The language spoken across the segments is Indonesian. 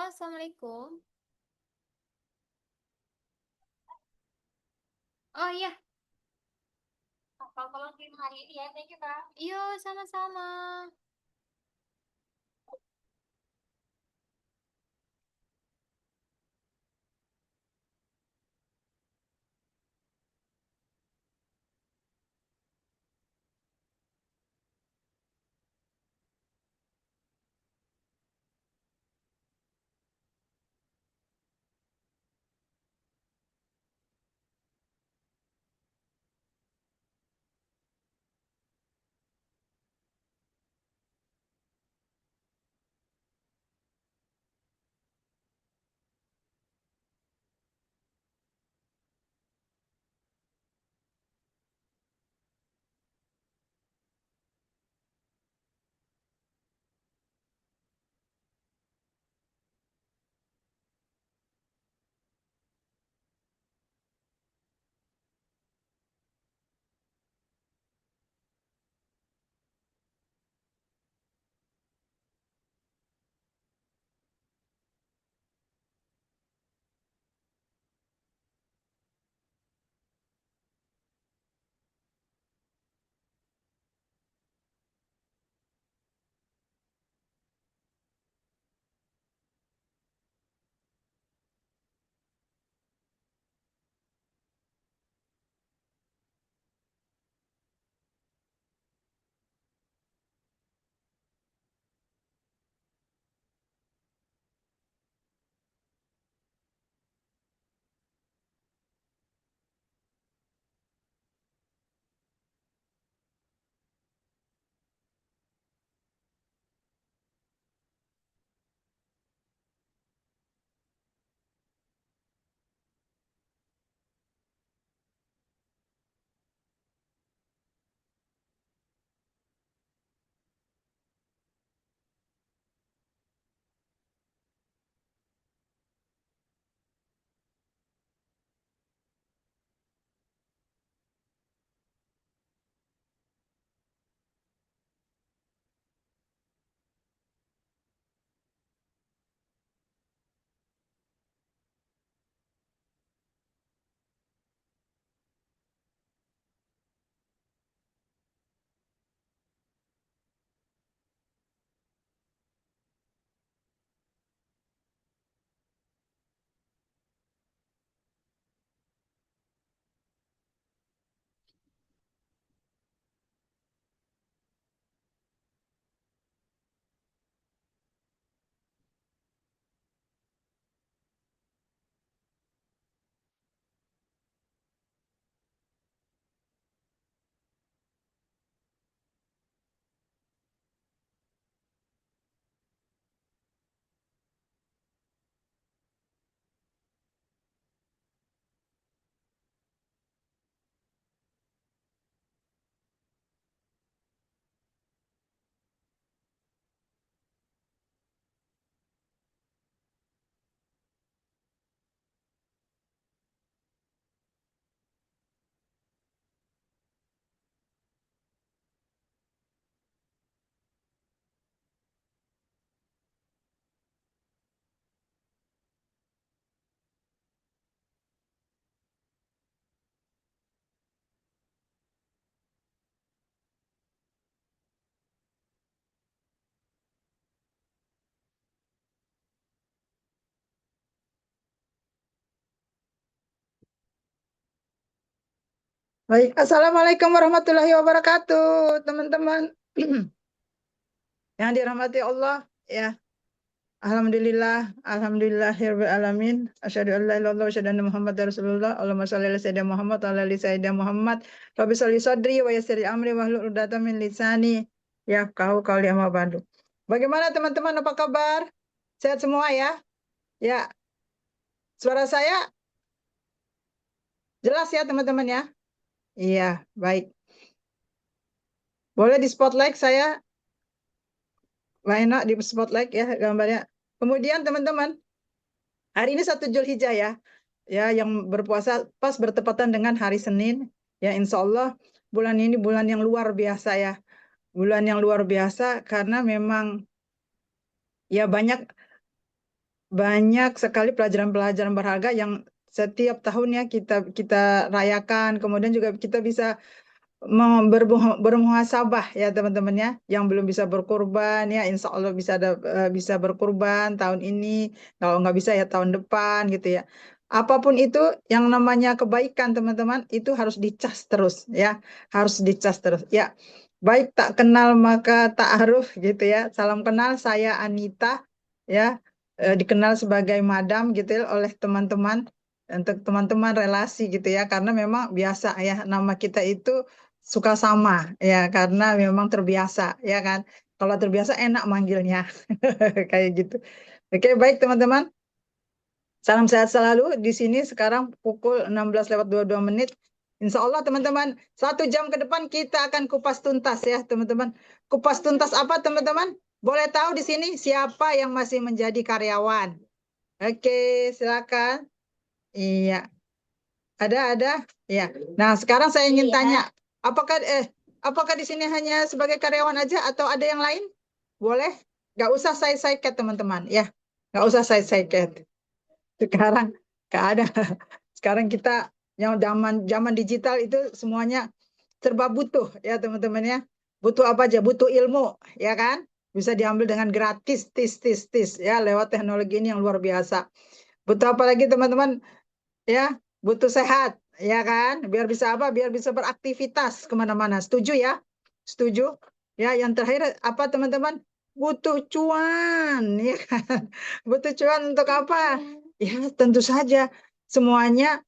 Assalamualaikum. Oh iya, kalau film hari ini ya, thank you Kak. Iya, sama-sama. Baik, Assalamualaikum warahmatullahi wabarakatuh, teman-teman yang dirahmati Allah. Ya, Alhamdulillah, Alhamdulillahirabbil alamin. Asyhadu an la ilaha illallah wa asyhadu anna Muhammadar Rasulullah. Allahumma shalli ala sayyidina Muhammad wa ala ali sayyidina Muhammad. Rabbi shalli sadri wa yassir li amri wahlul 'uqdatam min lisani yafqahu qawli amma ba'du. Bagaimana teman-teman, apa kabar? Sehat semua ya? Ya, suara saya jelas ya teman-teman ya? Iya, baik. Boleh di spotlight saya. Why not di spotlight ya gambarnya. Kemudian teman-teman, hari ini 1 Zulhijjah ya. Ya, yang berpuasa pas bertepatan dengan hari Senin. Ya, insya Allah bulan ini bulan yang luar biasa ya. Bulan yang luar biasa karena memang ya banyak banyak sekali pelajaran-pelajaran berharga yang setiap tahunnya kita kita rayakan. Kemudian juga kita bisa bermuhasabah ya teman-teman ya, yang belum bisa berkurban ya, insya Allah bisa berkurban tahun ini, kalau nggak bisa ya tahun depan gitu ya. Apapun itu yang namanya kebaikan teman-teman itu harus dicas terus ya, harus dicas terus ya. Baik tak kenal maka tak aruf gitu ya. Salam kenal, saya Anita ya, dikenal sebagai Madam gitu ya oleh teman-teman, untuk teman-teman relasi gitu ya, karena memang biasa ya nama kita itu suka sama ya, karena memang terbiasa ya kan. Kalau terbiasa enak manggilnya kayak gitu. Oke, baik teman-teman. Salam sehat selalu. Di sini sekarang pukul 16:22. Insya Allah teman-teman, 1 jam ke depan kita akan kupas tuntas ya teman-teman. Kupas tuntas apa teman-teman? Boleh tahu di sini siapa yang masih menjadi karyawan? Oke, silakan. Iya, ada. Ya. Nah, sekarang saya ingin Iya. tanya, apakah apakah di sini hanya sebagai karyawan aja atau ada yang lain? Boleh? Nggak usah saya cat teman-teman, ya. Nggak usah saya cat. Sekarang nggak ada. Sekarang kita yang zaman zaman digital itu semuanya serba butuh ya teman-teman ya. Butuh apa aja? Butuh ilmu, ya kan? Bisa diambil dengan gratis, tis ya, lewat teknologi ini yang luar biasa. Butuh apa lagi teman-teman? Ya, butuh sehat, ya kan? Biar bisa apa? Biar bisa beraktivitas kemana-mana. Setuju ya? Setuju? Ya, yang terakhir apa teman-teman? Butuh cuan, ya kan? Butuh cuan untuk apa? Ya, tentu saja semuanya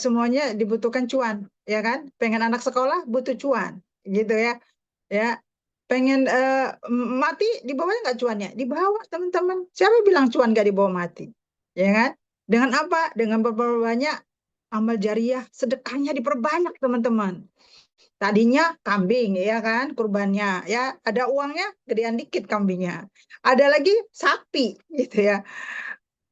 semuanya dibutuhkan cuan, ya kan? Pengen anak sekolah butuh cuan, gitu ya. Ya, pengen mati dibawa nggak cuannya? Dibawa teman-teman. Siapa bilang cuan nggak dibawa mati? Ya kan? Dengan apa? Dengan berbanyak amal jariah, sedekahnya diperbanyak teman-teman. Tadinya kambing, ya kan, kurbannya, ya ada uangnya, gedean dikit kambingnya. Ada lagi sapi, gitu ya.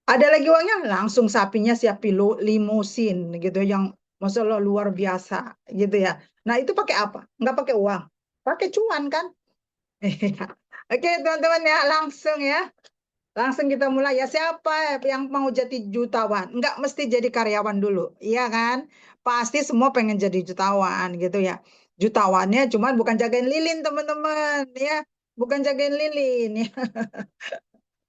Ada lagi uangnya, langsung sapinya siap limusin, gitu, yang masalah luar biasa, gitu ya. Nah itu pakai apa? Nggak pakai uang, pakai cuan kan? Oke teman-teman ya, langsung ya. Langsung kita mulai ya. Siapa yang mau jadi jutawan? Nggak mesti jadi karyawan dulu, iya kan? Pasti semua pengen jadi jutawan gitu ya. Jutawannya cuman bukan jagain lilin teman-teman ya. Bukan jagain lilin ya.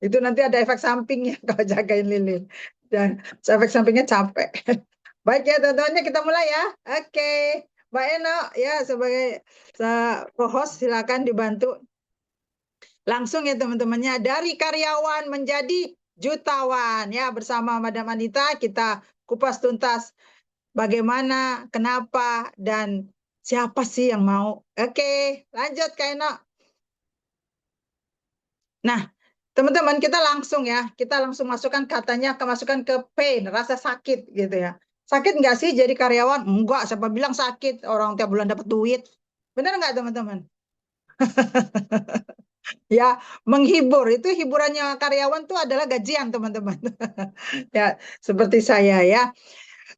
Itu nanti ada efek sampingnya kalau jagain lilin. Dan efek sampingnya capek. Baik ya teman-temannya, kita mulai ya. Oke. Mbak Eno ya, sebagai host silakan dibantu. Langsung ya teman-temannya, dari karyawan menjadi jutawan ya, bersama Madam Anita kita kupas tuntas bagaimana, kenapa, dan siapa sih yang mau. Oke, lanjut Kak Eno. Nah, teman-teman kita langsung ya, kita langsung masukkan katanya, kemasukan ke pain, rasa sakit gitu ya. Sakit nggak sih jadi karyawan? Enggak, siapa bilang sakit? Orang tiap bulan dapat duit. Benar nggak teman-teman? Ya, menghibur itu, hiburannya karyawan tuh adalah gajian, teman-teman. Ya, seperti saya ya.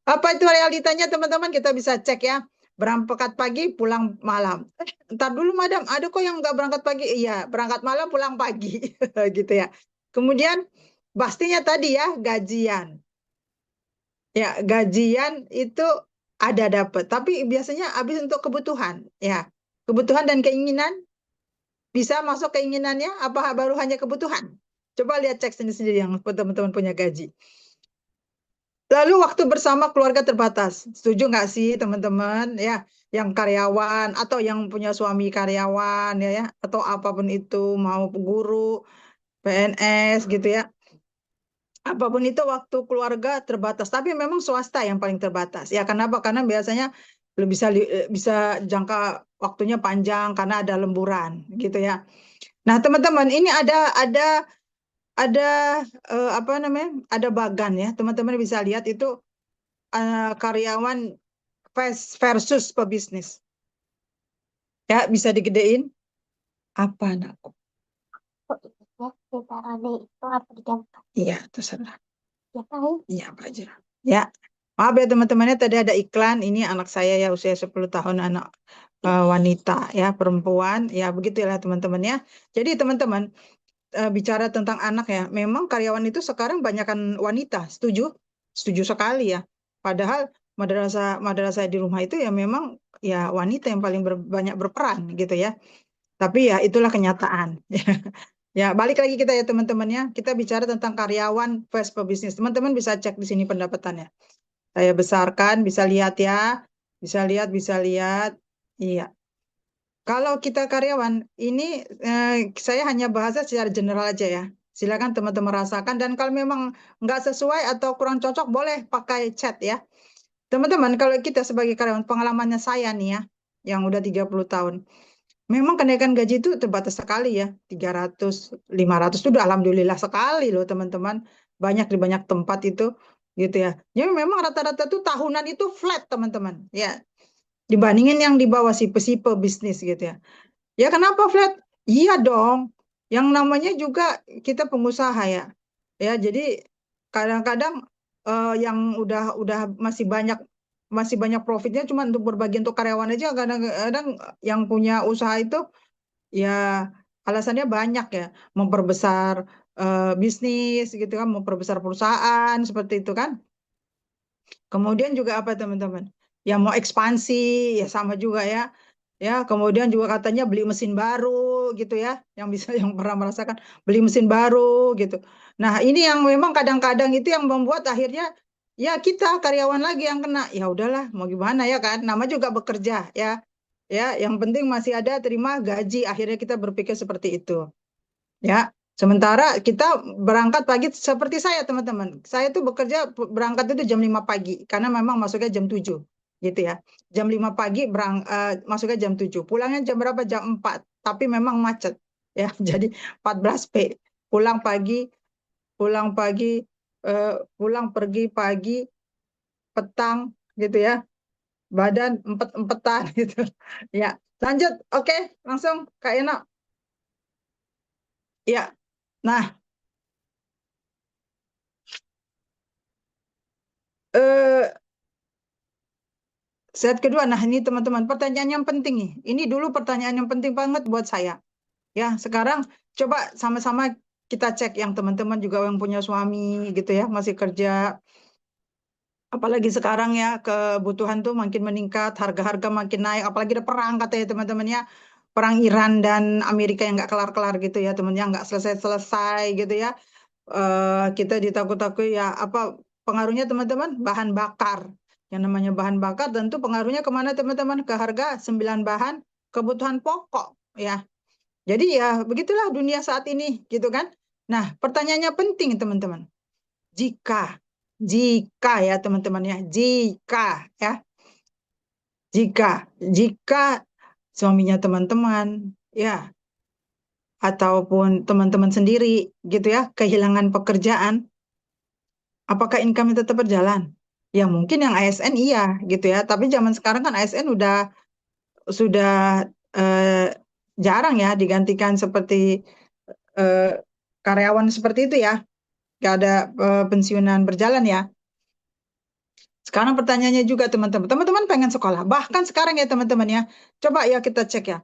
Apa itu realitanya, teman-teman? Kita bisa cek ya. Berangkat pagi, pulang malam. Ntar dulu, Madam. Ada kok yang nggak berangkat pagi. Iya, berangkat malam, pulang pagi. Gitu ya. Kemudian, pastinya tadi ya, gajian. Ya, gajian itu ada dapat. Tapi biasanya habis untuk kebutuhan. Ya, kebutuhan dan keinginan. Bisa masuk keinginannya, apa baru hanya kebutuhan? Coba lihat, cek sendiri-sendiri yang teman-teman punya gaji. Lalu waktu bersama keluarga terbatas. Setuju nggak sih teman-teman? Ya, yang karyawan atau yang punya suami karyawan ya, atau apapun itu, mau guru, PNS gitu ya. Apapun itu waktu keluarga terbatas. Tapi memang swasta yang paling terbatas. Ya, kenapa? Karena biasanya bisa jangka waktunya panjang karena ada lemburan gitu ya. Nah, teman-teman, ini ada apa namanya? Ada bagan ya. Teman-teman bisa lihat itu karyawan versus pebisnis. Ya, bisa digedein apa anakku? Kok ya sekarang itu apa diganti? Iya, terserah. Ya tahu. Iya, apa aja. Ya. Maaf ya teman-temannya, tadi ada iklan. Ini anak saya ya, usia 10 tahun, anak wanita ya, perempuan. Ya, begitulah teman-teman ya. Jadi teman-teman, bicara tentang anak ya, memang karyawan itu sekarang banyakkan wanita, setuju? Setuju sekali ya. Padahal madrasah di rumah itu ya memang ya wanita yang paling banyak berperan gitu ya. Tapi ya itulah kenyataan. Ya, balik lagi kita ya teman-teman ya. Kita bicara tentang karyawan versus pebisnis. Teman-teman bisa cek di sini pendapatannya. Saya besarkan, bisa lihat ya. Bisa lihat, bisa lihat. Iya. Kalau kita karyawan, ini saya hanya bahasa secara general aja ya. Silakan teman-teman rasakan. Dan kalau memang nggak sesuai atau kurang cocok, boleh pakai chat ya. Teman-teman, kalau kita sebagai karyawan, pengalamannya saya nih ya, yang udah 30 tahun. Memang kenaikan gaji itu terbatas sekali ya. 300, 500 itu udah alhamdulillah sekali loh teman-teman. Banyak di banyak tempat itu gitu ya. Jadi memang rata-rata tuh tahunan itu flat teman-teman. Ya, dibandingin yang di bawah sipe-sipe bisnis gitu ya. Ya kenapa flat? Iya dong. Yang namanya juga kita pengusaha ya. Ya jadi kadang-kadang yang udah masih banyak profitnya cuma untuk berbagi untuk karyawan aja kadang-kadang yang punya usaha itu ya alasannya banyak ya, memperbesar bisnis gitu kan, memperbesar perusahaan seperti itu kan. Kemudian juga apa teman-teman? Yang mau ekspansi ya sama juga ya. Ya, kemudian juga katanya beli mesin baru gitu ya. Yang bisa yang pernah merasakan beli mesin baru gitu. Nah, ini yang memang kadang-kadang itu yang membuat akhirnya ya kita karyawan lagi yang kena. Ya udahlah, mau gimana ya kan? Nama juga bekerja ya. Ya, yang penting masih ada terima gaji. Akhirnya kita berpikir seperti itu. Ya, sementara kita berangkat pagi seperti saya teman-teman. Saya tuh bekerja berangkat itu jam 5 pagi karena memang masuknya jam 7 gitu ya. Jam 5 pagi masuknya jam 7. Pulangnya jam berapa? Jam 4. Tapi memang macet ya. Jadi 14 P. Pulang pagi, pulang pagi, pulang pergi pagi, petang gitu ya. Badan empet-empetan gitu. Ya, lanjut. Oke, langsung Kak Eno. Ya. Nah, eh set kedua, nah ini teman-teman, pertanyaan yang penting nih. Ini dulu pertanyaan yang penting banget buat saya. Ya, sekarang coba sama-sama kita cek yang teman-teman juga yang punya suami gitu ya, masih kerja. Apalagi sekarang ya, kebutuhan tuh makin meningkat, harga-harga makin naik. Apalagi ada perang katanya teman-teman ya. Perang Iran dan Amerika yang nggak kelar-kelar gitu ya, teman-teman, yang nggak selesai-selesai gitu ya. Kita ditakut-takut ya, apa pengaruhnya teman-teman? Bahan bakar. Yang namanya bahan bakar tentu pengaruhnya kemana teman-teman? Ke harga 9 bahan kebutuhan pokok ya. Jadi ya begitulah dunia saat ini gitu kan. Nah, pertanyaannya penting teman-teman. Jika jika ya teman-teman ya, ya, jika suaminya teman-teman ya ataupun teman-teman sendiri gitu ya kehilangan pekerjaan, apakah income tetap berjalan? Ya mungkin yang ASN iya gitu ya, tapi zaman sekarang kan ASN sudah eh, jarang ya digantikan seperti eh, karyawan seperti itu ya, nggak ada pensiunan berjalan ya. Sekarang pertanyaannya juga teman-teman, teman-teman pengen sekolah, bahkan sekarang ya teman-teman ya, coba ya kita cek ya.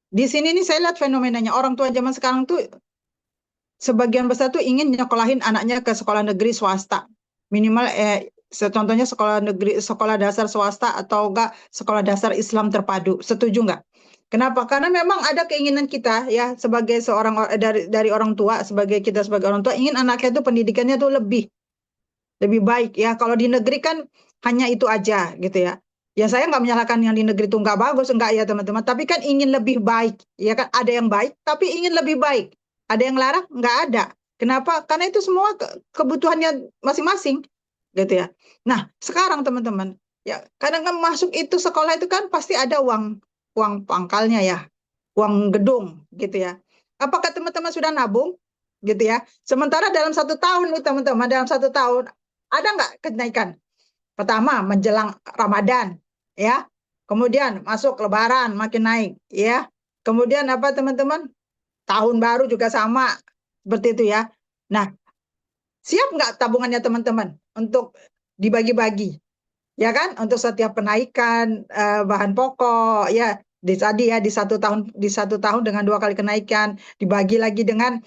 Di sini nih saya lihat fenomenanya orang tua zaman sekarang tuh sebagian besar tuh ingin nyekolahin anaknya ke sekolah negeri swasta. Minimal contohnya sekolah negeri, sekolah dasar swasta atau enggak sekolah dasar Islam terpadu. Setuju nggak? Kenapa? Karena memang ada keinginan kita ya sebagai seorang dari orang tua, sebagai kita sebagai orang tua ingin anaknya tuh pendidikannya tuh lebih baik ya. Kalau di negeri kan hanya itu aja gitu ya. Ya saya nggak menyalahkan yang di negeri itu nggak bagus, enggak ya teman-teman. Tapi kan ingin lebih baik, ya kan ada yang baik, tapi ingin lebih baik. Ada yang larang, nggak ada. Kenapa? Karena itu semua kebutuhannya masing-masing, gitu ya. Nah sekarang teman-teman, ya kadang kan masuk itu sekolah itu kan pasti ada uang uang pangkalnya ya, uang gedung, gitu ya. Apakah teman-teman sudah nabung? Gitu ya. Sementara dalam 1 tahun nih teman-teman, dalam 1 tahun ada nggak kenaikan? Pertama, menjelang Ramadan, ya. Kemudian masuk Lebaran makin naik, ya. Kemudian apa teman-teman? Tahun baru juga sama, seperti itu ya. Nah, siap nggak tabungannya teman-teman untuk dibagi-bagi, ya kan? Untuk setiap kenaikan bahan pokok, ya. Tadi ya di 1 tahun dengan 2 kali kenaikan, dibagi lagi dengan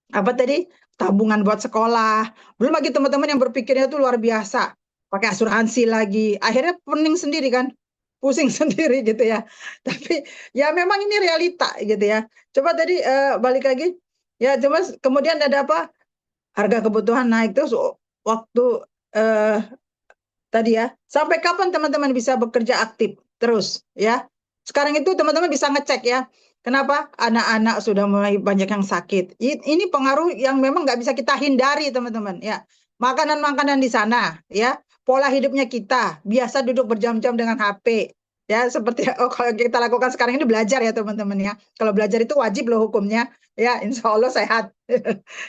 apa tadi, tabungan buat sekolah. Belum lagi teman-teman yang berpikirnya tuh luar biasa, pakai asuransi lagi. Akhirnya pening sendiri kan, pusing sendiri gitu ya. Tapi ya memang ini realita gitu ya. Coba tadi balik lagi, ya coba kemudian ada apa? Harga kebutuhan naik terus waktu eh, tadi ya. Sampai kapan teman-teman bisa bekerja aktif terus ya? Sekarang itu teman-teman bisa ngecek ya. Kenapa? Anak-anak sudah mulai banyak yang sakit. Ini pengaruh yang memang nggak bisa kita hindari, teman-teman. Ya, makanan-makanan di sana, ya, pola hidupnya kita biasa duduk berjam-jam dengan HP, ya, seperti kalau kita lakukan sekarang ini belajar ya, teman-teman ya. Kalau belajar itu wajib loh hukumnya, ya, insya Allah sehat,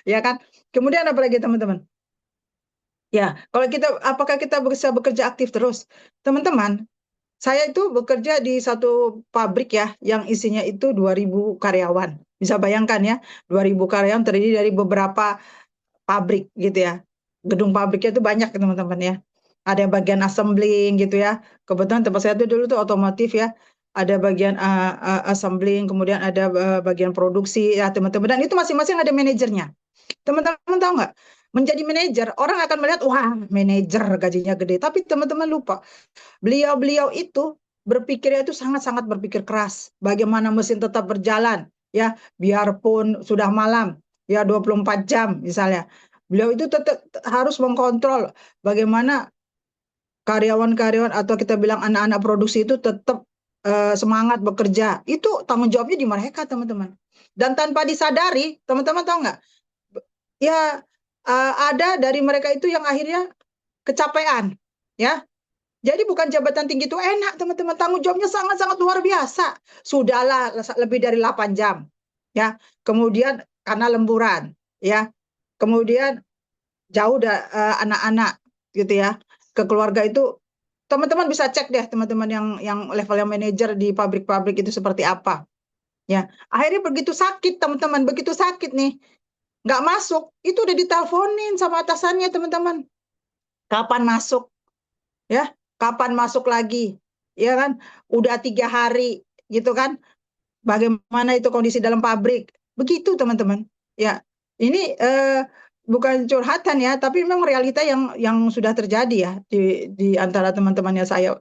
ya kan. Kemudian apa lagi, teman-teman? Ya, kalau kita, apakah kita bisa bekerja aktif terus? Teman-teman, saya itu bekerja di satu pabrik ya, yang isinya itu 2.000 karyawan. Bisa bayangkan ya, 2.000 karyawan terdiri dari beberapa pabrik gitu ya. Gedung pabriknya itu banyak teman-teman ya. Ada bagian assembling gitu ya. Kebetulan tempat saya itu dulu tuh otomotif ya. Ada bagian assembling, kemudian ada bagian produksi ya teman-teman. Dan itu masing-masing ada manajernya. Teman-teman tahu nggak? Menjadi manajer, orang akan melihat, wah, manajer gajinya gede. Tapi teman-teman lupa, beliau-beliau itu berpikirnya itu sangat-sangat berpikir keras. Bagaimana mesin tetap berjalan, ya, biarpun sudah malam, ya 24 jam misalnya. Beliau itu tetap harus mengkontrol bagaimana karyawan-karyawan atau kita bilang anak-anak produksi itu tetap semangat bekerja. Itu tanggung jawabnya di mereka, teman-teman. Dan tanpa disadari, teman-teman tahu nggak? Ya, ada dari mereka itu yang akhirnya kecapean, ya. Jadi bukan jabatan tinggi itu enak, teman-teman. Tanggung jawabnya sangat-sangat luar biasa. Sudahlah lebih dari 8 jam. Ya. Kemudian karena lemburan, ya. Kemudian jauh anak-anak gitu ya. Ke keluarga itu teman-teman bisa cek deh teman-teman yang levelnya manajer di pabrik-pabrik itu seperti apa. Ya. Akhirnya begitu sakit, teman-teman, begitu sakit nih, nggak masuk, itu udah diteleponin sama atasannya, teman-teman. Kapan masuk? Ya, kapan masuk lagi, ya kan, udah 3 hari gitu kan, bagaimana itu kondisi dalam pabrik, begitu teman-teman, ya. Ini bukan curhatan ya, tapi memang realita yang sudah terjadi ya di antara teman-temannya saya.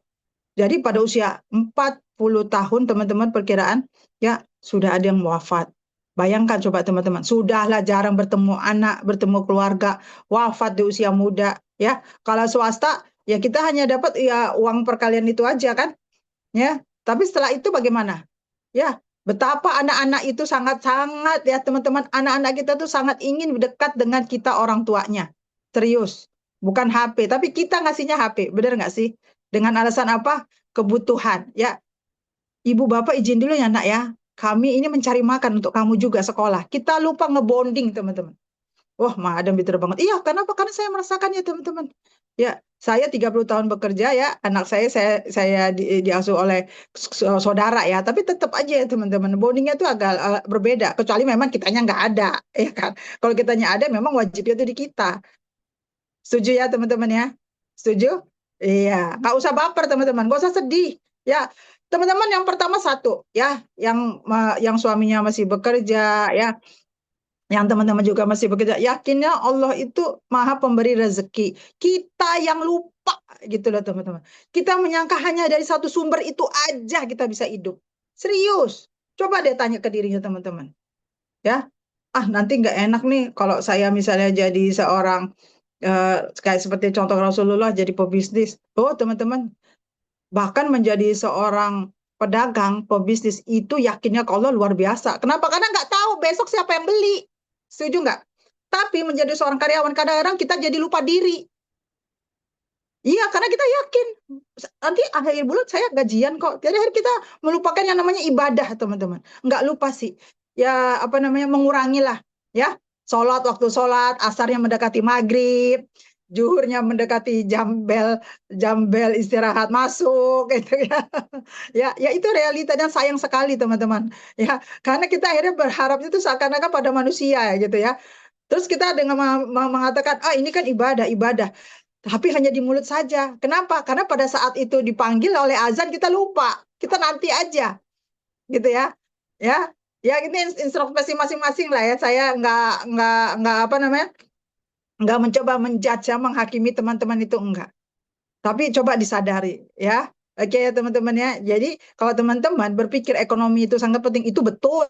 Jadi pada usia 40 tahun teman-teman perkiraan ya sudah ada yang wafat. Bayangkan coba teman-teman, sudahlah jarang bertemu anak, bertemu keluarga, wafat di usia muda ya. Kalau swasta ya kita hanya dapat ya uang perkalian itu aja kan ya. Tapi setelah itu bagaimana? Ya, betapa anak-anak itu sangat-sangat ya teman-teman, anak-anak kita tuh sangat ingin dekat dengan kita orang tuanya. Serius. Bukan HP, tapi kita ngasihnya HP. Benar nggak sih? Dengan alasan apa? Kebutuhan. Ya, ibu bapak izin dulu ya nak ya. Kami ini mencari makan untuk kamu juga sekolah. Kita lupa ngebonding teman-teman. Wah, madam bitter banget. Iya, kenapa? Karena saya merasakannya, teman-teman. Ya, saya 30 tahun bekerja ya, anak saya diasuh oleh saudara ya, tapi tetap aja ya, teman-teman. Bondingnya itu agak berbeda, kecuali memang kitanya nggak ada, ya kan. Kalau kitanya ada, memang wajibnya itu di kita. Setuju ya, teman-teman ya? Setuju? Iya, nggak usah baper, teman-teman. Nggak usah sedih. Ya, teman-teman, yang pertama satu, ya, yang suaminya masih bekerja, ya, yang teman-teman juga masih bekerja, yakinnya Allah itu maha pemberi rezeki. Kita yang lupa gitu loh teman-teman. Kita menyangka hanya dari satu sumber itu aja kita bisa hidup. Serius. Coba deh tanya ke dirinya teman-teman. Ya, nanti nggak enak nih kalau saya misalnya jadi seorang kayak seperti contoh Rasulullah jadi pebisnis. Oh teman-teman, bahkan menjadi seorang pedagang, pebisnis itu yakinnya ke Allah luar biasa. Kenapa? Karena nggak tahu besok siapa yang beli. Setuju nggak? Tapi menjadi seorang karyawan kadang-kadang kita jadi lupa diri. Iya, karena kita yakin nanti akhir bulan saya gajian kok. Jadi akhir kita melupakan yang namanya ibadah, teman-teman. Nggak lupa sih. Ya, apa namanya, mengurangi lah. Ya, sholat waktu sholat, asarnya mendekati maghrib, zuhurnya mendekati jam bel istirahat masuk, gitu ya. Ya itu realita dan sayang sekali, teman-teman. Ya, karena kita akhirnya berharap itu seakan-akan pada manusia, gitu ya. Terus kita dengan mengatakan, ini kan ibadah, ibadah. Tapi hanya di mulut saja. Kenapa? Karena pada saat itu dipanggil oleh azan kita lupa. Kita nanti aja, gitu ya. Ya. Ya ini introspeksi masing-masing lah ya. Saya nggak apa namanya, nggak mencoba menjudge, menghakimi teman-teman itu enggak. Tapi coba disadari ya. Oke ya teman-teman ya. Jadi kalau teman-teman berpikir ekonomi itu sangat penting, itu betul,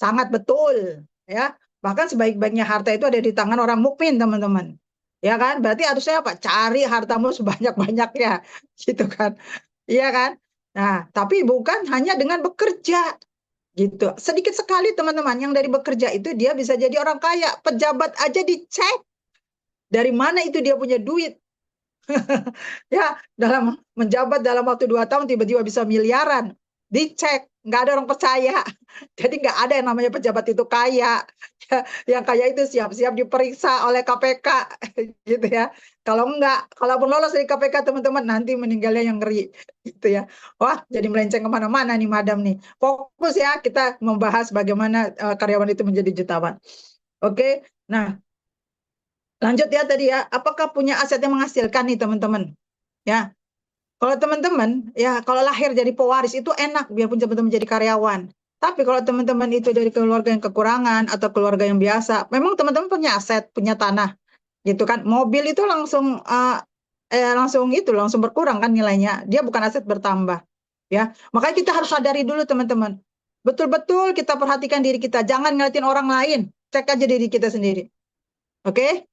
sangat betul ya. Bahkan sebaik-baiknya harta itu ada di tangan orang mukmin, teman-teman. Ya kan? Berarti harusnya apa? Cari hartamu sebanyak-banyaknya, gitu kan? Iya kan? Nah, tapi bukan hanya dengan bekerja, gitu. Sedikit sekali teman-teman yang dari bekerja itu dia bisa jadi orang kaya. Pejabat aja dicek dari mana itu dia punya duit. Ya, dalam menjabat dalam waktu 2 tahun tiba-tiba bisa miliaran. Dicek, nggak ada orang percaya. Jadi nggak ada yang namanya pejabat itu kaya. Ya, yang kaya itu siap-siap diperiksa oleh KPK, gitu ya. Kalau enggak, kalaupun lolos dari KPK teman-teman nanti meninggalnya yang ngeri, gitu ya. Wah, jadi melenceng kemana-mana nih Madam nih. Fokus ya kita membahas bagaimana karyawan itu menjadi jutawan. Oke, nah lanjut ya tadi ya. Apakah punya aset yang menghasilkan nih teman-teman? Ya, kalau teman-teman, ya kalau lahir jadi pewaris itu enak biarpun teman-teman jadi karyawan. Tapi kalau teman-teman itu dari keluarga yang kekurangan atau keluarga yang biasa, memang teman-teman punya aset, punya tanah, gitu kan. Mobil itu langsung berkurang kan nilainya. Dia bukan aset bertambah, ya. Makanya kita harus sadari dulu teman-teman. Betul-betul kita perhatikan diri kita, jangan ngeliatin orang lain. Cek aja diri kita sendiri. Oke?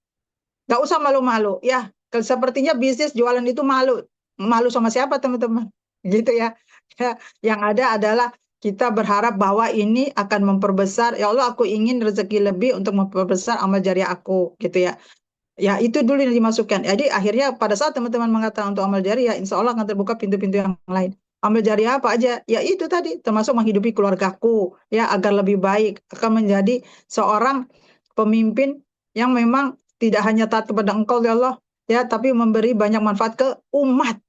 Nggak usah malu-malu, ya. Sepertinya bisnis jualan itu malu. Malu sama siapa, teman-teman? Gitu ya. Ya, yang ada adalah kita berharap bahwa ini akan memperbesar, ya Allah, aku ingin rezeki lebih untuk memperbesar amal jariah aku, gitu ya. Ya, itu dulu yang dimasukkan. Jadi akhirnya pada saat teman-teman mengatakan untuk amal jariah, insya Allah akan terbuka pintu-pintu yang lain. Amal jariah apa aja? Ya itu tadi, termasuk menghidupi keluargaku, ya agar lebih baik, akan menjadi seorang pemimpin yang memang tidak hanya taat kepada Engkau ya Allah, ya, tapi memberi banyak manfaat ke umat.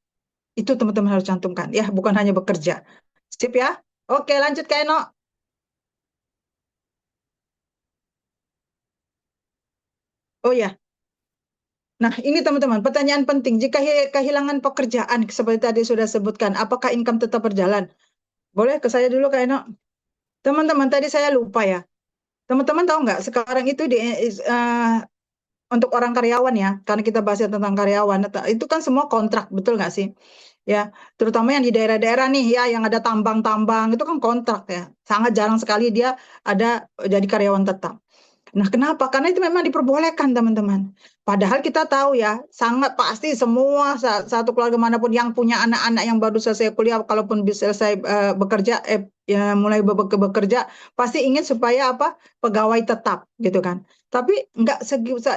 Itu teman-teman harus cantumkan, ya, bukan hanya bekerja. Sip ya? Oke, lanjut Kak Eno. Oh ya, nah ini teman-teman, pertanyaan penting. Jika kehilangan pekerjaan, seperti tadi sudah sebutkan, apakah income tetap berjalan? Boleh ke saya dulu Kak Eno. Teman-teman, tadi saya lupa ya. Teman-teman tahu nggak, sekarang itu untuk orang karyawan ya, karena kita bahas tentang karyawan, itu kan semua kontrak, betul nggak sih? Ya, terutama yang di daerah-daerah nih ya, yang ada tambang-tambang, itu kan kontrak ya. Sangat jarang sekali dia ada jadi karyawan tetap. Nah, kenapa? Karena itu memang diperbolehkan, teman-teman. Padahal kita tahu ya, sangat pasti semua satu keluarga manapun yang punya anak-anak yang baru selesai kuliah, kalaupun bisa selesai bekerja, ya mulai bekerja, pasti ingin supaya apa? Pegawai tetap, gitu kan. Tapi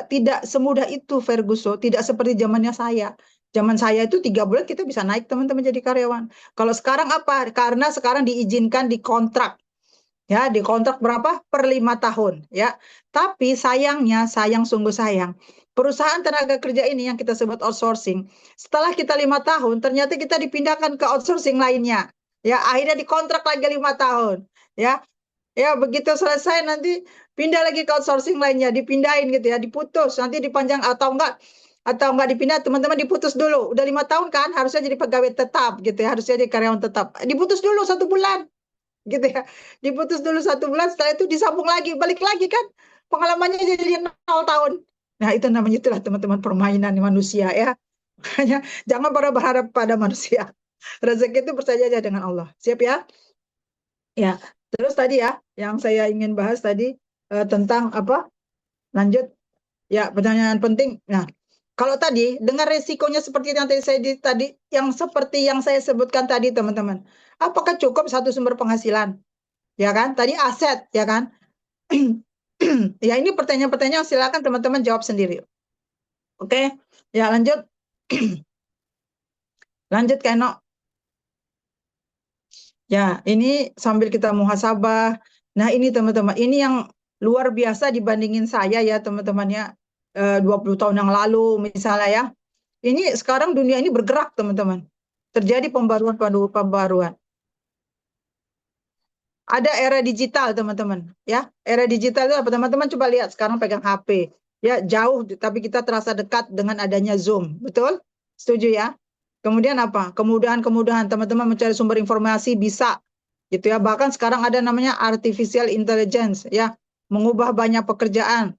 tidak semudah itu, Ferguso. Tidak seperti zamannya saya. Zaman saya itu 3 bulan kita bisa naik teman-teman jadi karyawan. Kalau sekarang apa? Karena sekarang diizinkan di kontrak. Ya, dikontrak berapa? Per 5 tahun, ya. Tapi sayangnya, sungguh sayang, perusahaan tenaga kerja ini yang kita sebut outsourcing, setelah kita 5 tahun, ternyata kita dipindahkan ke outsourcing lainnya. Ya, akhirnya dikontrak lagi 5 tahun. Ya, ya begitu selesai nanti pindah lagi ke outsourcing lainnya, dipindahin gitu ya, diputus, nanti dipanjang atau enggak dipindah, teman-teman diputus dulu. Udah 5 tahun kan, harusnya jadi pegawai tetap gitu ya, harusnya jadi karyawan tetap. Diputus dulu 1 bulan gitu ya, diputus dulu 1 bulan, setelah itu disambung lagi, balik lagi kan, pengalamannya jadi 0 tahun. Nah itu namanya, itulah teman-teman permainan manusia ya. Makanya jangan pada berharap pada manusia, rezeki itu percaya aja dengan Allah. Siap ya. Ya, terus tadi ya yang saya ingin bahas tadi, tentang apa, lanjut ya, pertanyaan penting. Nah, kalau tadi dengan resikonya seperti yang tadi yang seperti yang saya sebutkan tadi teman-teman, apakah cukup satu sumber penghasilan? Ya kan? Tadi aset, ya kan? Ya, ini pertanyaan-pertanyaan, silakan teman-teman jawab sendiri. Oke, ya lanjut. Lanjut Keno. Ya, ini sambil kita muhasabah. Nah, ini teman-teman, ini yang luar biasa dibandingin saya ya teman-teman ya. 20 tahun yang lalu misalnya ya. Ini sekarang dunia ini bergerak teman-teman. Terjadi pembaruan. Ada era digital, teman-teman. Ya, era digital itu apa? Teman-teman coba lihat sekarang pegang HP. Ya, jauh tapi kita terasa dekat dengan adanya Zoom. Betul? Setuju ya? Kemudian apa? Kemudahan-kemudahan teman-teman mencari sumber informasi bisa. gitu ya. Bahkan sekarang ada namanya artificial intelligence ya, mengubah banyak pekerjaan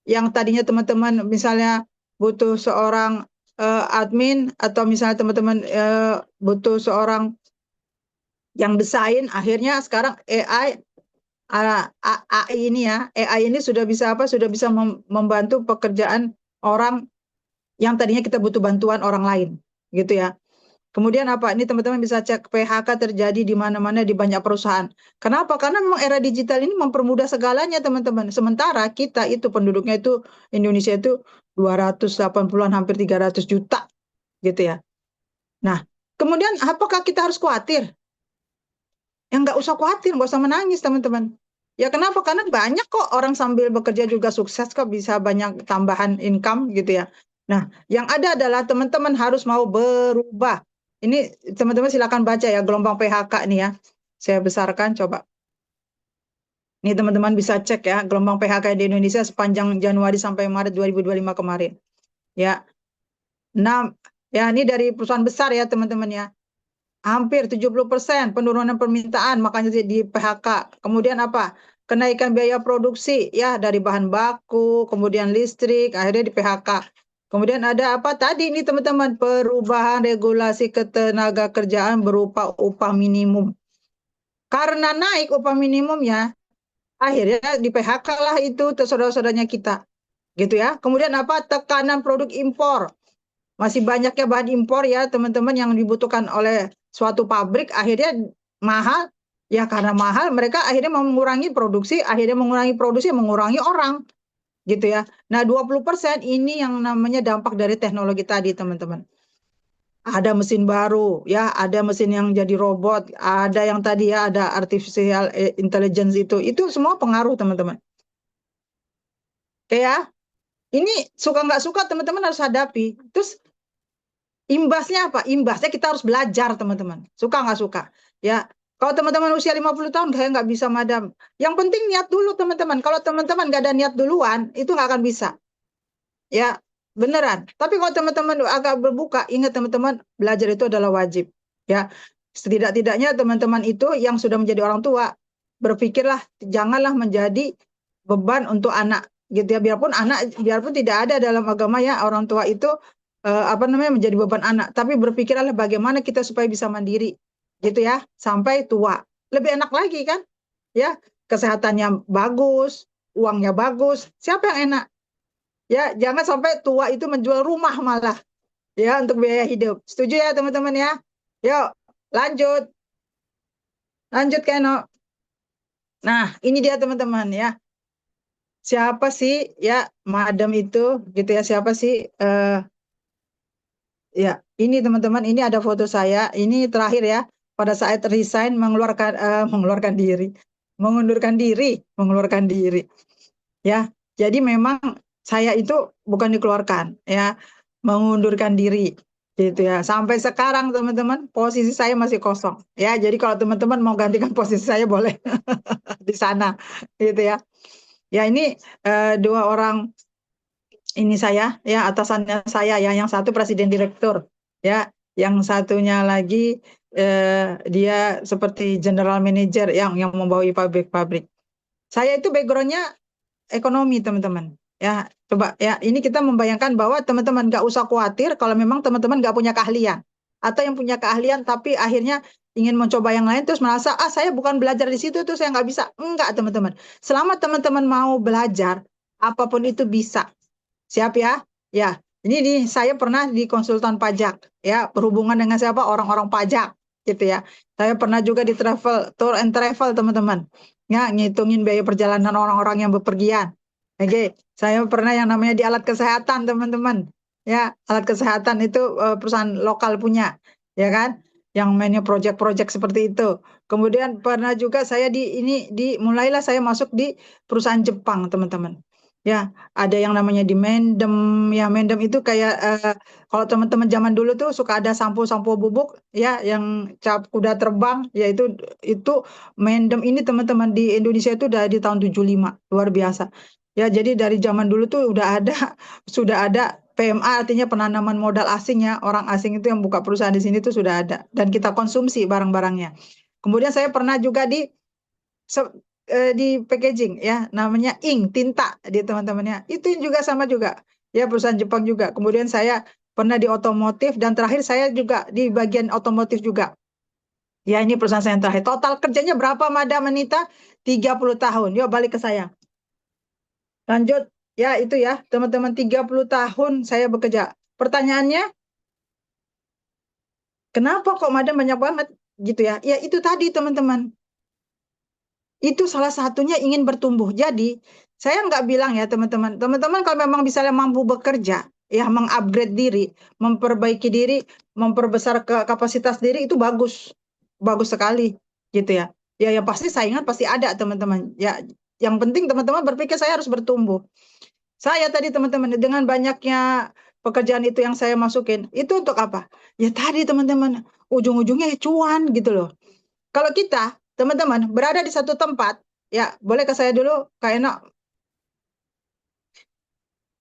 yang tadinya teman-teman misalnya butuh seorang admin atau misalnya teman-teman butuh seorang yang desain, akhirnya sekarang AI ini ya, AI ini sudah bisa apa? Sudah bisa membantu pekerjaan orang yang tadinya kita butuh bantuan orang lain, gitu ya. Kemudian apa? Ini teman-teman bisa cek PHK terjadi di mana-mana di banyak perusahaan. Kenapa? Karena memang era digital ini mempermudah segalanya, teman-teman. Sementara kita itu penduduknya itu Indonesia itu 280-an hampir 300 juta gitu ya. Nah, kemudian apakah kita harus khawatir? Ya nggak usah khawatir, nggak usah menangis teman-teman. Ya kenapa? Karena banyak kok orang sambil bekerja juga sukses kok bisa banyak tambahan income gitu ya. Nah, yang ada adalah teman-teman harus mau berubah. Ini teman-teman silakan baca ya gelombang PHK nih ya. Saya besarkan coba. Ini teman-teman bisa cek ya gelombang PHK di Indonesia sepanjang Januari sampai Maret 2025 kemarin. Ya. Nah, ya ini dari perusahaan besar ya teman-teman ya. Hampir 70% penurunan permintaan, makanya di PHK. Kemudian apa? Kenaikan biaya produksi ya dari bahan baku, kemudian listrik, akhirnya di PHK. Kemudian ada apa tadi ini teman-teman? Perubahan regulasi ketenaga kerjaan berupa upah minimum. Karena naik upah minimumnya, akhirnya di PHK lah itu saudara-saudaranya kita. Gitu ya. Kemudian apa? Tekanan produk impor. Masih banyaknya bahan impor ya teman-teman yang dibutuhkan oleh suatu pabrik, akhirnya mahal. Ya karena mahal mereka akhirnya mengurangi produksi, mengurangi orang gitu ya. Nah 20% ini yang namanya dampak dari teknologi tadi teman-teman. Ada mesin baru ya, ada mesin yang jadi robot, ada yang tadi ya ada artificial intelligence itu semua pengaruh teman-teman. Oke ya, ini suka nggak suka teman-teman harus hadapi. Terus imbasnya apa? Imbasnya kita harus belajar, teman-teman. Suka nggak suka? Ya, kalau teman-teman usia 50 tahun, kayak nggak bisa, madam. Yang penting niat dulu, teman-teman. Kalau teman-teman nggak ada niat duluan, itu nggak akan bisa. Ya, beneran. Tapi kalau teman-teman agak berbuka, ingat teman-teman, belajar itu adalah wajib. Ya, setidak-tidaknya teman-teman itu yang sudah menjadi orang tua, berpikirlah, janganlah menjadi beban untuk anak. Gitu ya, biarpun tidak ada dalam agama ya, orang tua itu apa namanya menjadi beban anak, tapi berpikirlah bagaimana kita supaya bisa mandiri gitu ya sampai tua, lebih enak lagi kan ya, kesehatannya bagus, uangnya bagus, siapa yang enak ya, jangan sampai tua itu menjual rumah malah ya untuk biaya hidup. Setuju ya teman-teman ya? Yuk lanjut, lanjut Keno. Nah ini dia teman-teman ya, siapa sih ya madam itu gitu ya, siapa sih ya, ini teman-teman, ini ada foto saya. Ini terakhir ya, pada saat resign mengeluarkan diri, mengundurkan diri. Ya, jadi memang saya itu bukan dikeluarkan, ya, mengundurkan diri, gitu ya. Sampai sekarang teman-teman, posisi saya masih kosong. Ya, jadi kalau teman-teman mau gantikan posisi saya boleh di sana, gitu ya. Ya, ini dua orang ini saya ya, atasannya saya ya, yang satu presiden direktur ya, yang satunya lagi dia seperti general manager yang membawahi pabrik-pabrik. Saya itu backgroundnya ekonomi teman-teman ya. Coba ya, ini kita membayangkan bahwa teman-teman nggak usah khawatir kalau memang teman-teman nggak punya keahlian, atau yang punya keahlian tapi akhirnya ingin mencoba yang lain terus merasa saya bukan belajar di situ tuh saya nggak bisa. Enggak teman-teman, selama teman-teman mau belajar apapun itu bisa. Siap ya? Ya, ini saya pernah di konsultan pajak, ya, berhubungan dengan siapa? Orang-orang pajak, gitu ya. Saya pernah juga di tour and travel, teman-teman. Ya, ngitungin biaya perjalanan orang-orang yang bepergian. Oke, saya pernah yang namanya di alat kesehatan, teman-teman. Ya, alat kesehatan itu perusahaan lokal punya, ya kan? Yang mainnya project-project seperti itu. Kemudian pernah juga saya mulailah saya masuk di perusahaan Jepang, teman-teman. Ya, ada yang namanya di Mendem. Ya, Mendem itu kayak kalau teman-teman zaman dulu tuh suka ada sampo-sampo bubuk ya yang cap kuda terbang, ya itu Mendem ini teman-teman di Indonesia itu udah di tahun 75, luar biasa. Ya, jadi dari zaman dulu tuh udah ada sudah ada PMA, artinya penanaman modal asing ya. Orang asing itu yang buka perusahaan di sini tuh sudah ada dan kita konsumsi barang-barangnya. Kemudian saya pernah juga di packaging ya, namanya ink, tinta di teman-temannya. Itu juga sama juga. Ya, perusahaan Jepang juga. Kemudian saya pernah di otomotif dan terakhir saya juga di bagian otomotif juga. Ya, ini perusahaan saya yang terakhir. Total kerjanya berapa, Madam Anita? 30 tahun. Yuk balik ke saya. Lanjut. Ya, itu ya, teman-teman, 30 tahun saya bekerja. Pertanyaannya, kenapa kok Madam banyak banget gitu ya? Ya, itu tadi, teman-teman. Itu salah satunya ingin bertumbuh. Jadi, saya nggak bilang ya, teman-teman. Teman-teman kalau memang misalnya mampu bekerja, ya mengupgrade diri, memperbaiki diri, memperbesar kapasitas diri, itu bagus. Bagus sekali, gitu ya. Ya, yang pasti saingan pasti ada, teman-teman. Ya, yang penting teman-teman berpikir saya harus bertumbuh. Saya tadi, teman-teman, dengan banyaknya pekerjaan itu yang saya masukin, itu untuk apa? Ya tadi, teman-teman, ujung-ujungnya ya cuan gitu loh. Kalau kita, teman-teman, berada di satu tempat, ya boleh ke saya dulu, Kak Eno.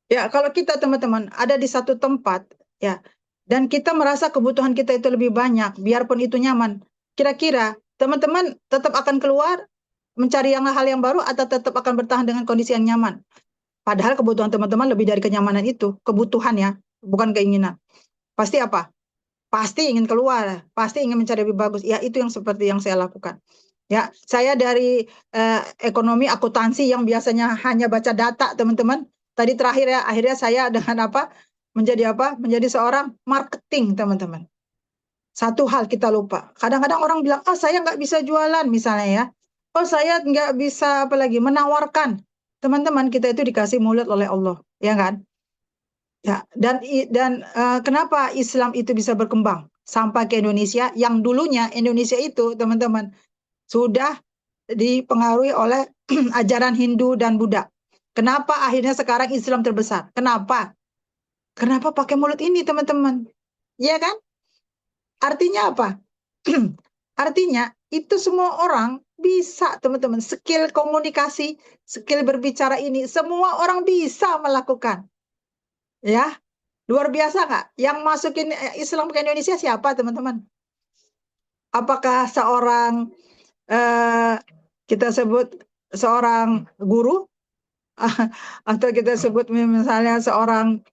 Ya, kalau kita, teman-teman, ada di satu tempat, ya, dan kita merasa kebutuhan kita itu lebih banyak, biarpun itu nyaman, kira-kira teman-teman tetap akan keluar mencari hal yang baru atau tetap akan bertahan dengan kondisi yang nyaman? Padahal kebutuhan teman-teman lebih dari kenyamanan itu, kebutuhan ya, bukan keinginan. Pasti apa? Pasti ingin keluar, pasti ingin mencari lebih bagus. Ya, itu yang seperti yang saya lakukan. Ya, saya dari ekonomi akuntansi yang biasanya hanya baca data, teman-teman. Tadi terakhir ya, akhirnya saya dengan apa? Menjadi apa? Menjadi seorang marketing, teman-teman. Satu hal kita lupa. Kadang-kadang orang bilang, ah saya nggak bisa jualan misalnya ya. Oh saya nggak bisa apalagi menawarkan. Teman-teman, kita itu dikasih mulut oleh Allah, ya kan? Ya, dan kenapa Islam itu bisa berkembang sampai ke Indonesia yang dulunya Indonesia itu, teman-teman, sudah dipengaruhi oleh ajaran Hindu dan Buddha. Kenapa akhirnya sekarang Islam terbesar? Kenapa? Kenapa pakai mulut ini, teman-teman? Ya kan? Artinya apa? Artinya itu semua orang bisa, teman-teman. Skill komunikasi, skill berbicara ini, semua orang bisa melakukan. Ya, luar biasa nggak? Yang masukin Islam ke Indonesia siapa, teman-teman? Apakah seorang eh, kita sebut seorang guru atau kita sebut misalnya seorang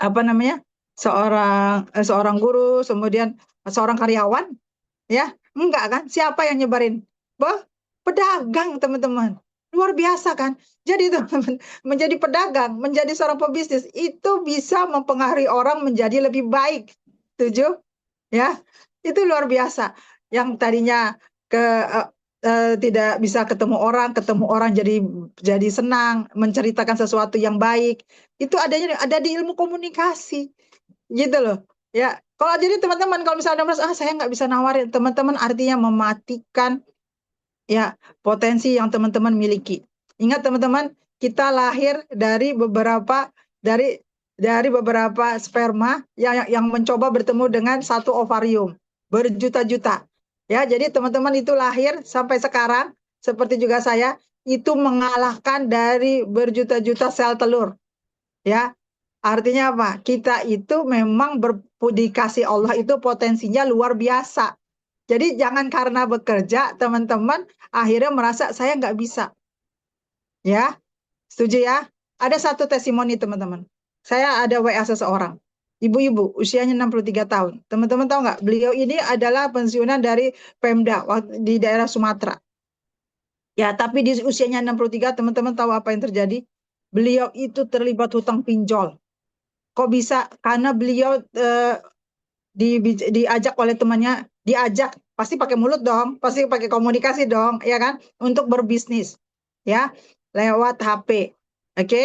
apa namanya? Seorang guru, kemudian seorang karyawan, ya? Enggak kan? Siapa yang nyebarin? Pedagang, teman-teman. Luar biasa kan? Jadi teman-teman, menjadi pedagang, menjadi seorang pebisnis itu bisa mempengaruhi orang menjadi lebih baik. Setuju? Ya, itu luar biasa. Yang tadinya tidak bisa ketemu orang jadi senang, menceritakan sesuatu yang baik. Itu ada di ilmu komunikasi, gitu loh. Ya, kalau jadi teman-teman kalau misalnya merasa saya nggak bisa nawarin, teman-teman artinya mematikan ya potensi yang teman-teman miliki. Ingat, teman-teman, kita lahir dari dari beberapa sperma yang mencoba bertemu dengan satu ovarium berjuta-juta. Ya, jadi teman-teman itu lahir sampai sekarang seperti juga saya itu mengalahkan dari berjuta-juta sel telur. Ya, artinya apa? Kita itu memang dikasih Allah itu potensinya luar biasa. Jadi jangan karena bekerja, teman-teman, akhirnya merasa saya nggak bisa. Ya, setuju ya? Ada satu testimoni, teman-teman. Saya ada WA seseorang. Ibu-ibu, usianya 63 tahun. Teman-teman tahu nggak? Beliau ini adalah pensiunan dari Pemda di daerah Sumatera. Ya, tapi di usianya 63, teman-teman tahu apa yang terjadi? Beliau itu terlibat hutang pinjol. Kok bisa? Karena beliau diajak oleh temannya, diajak pasti pakai mulut dong, pasti pakai komunikasi dong, ya kan, untuk berbisnis, ya, lewat HP, oke,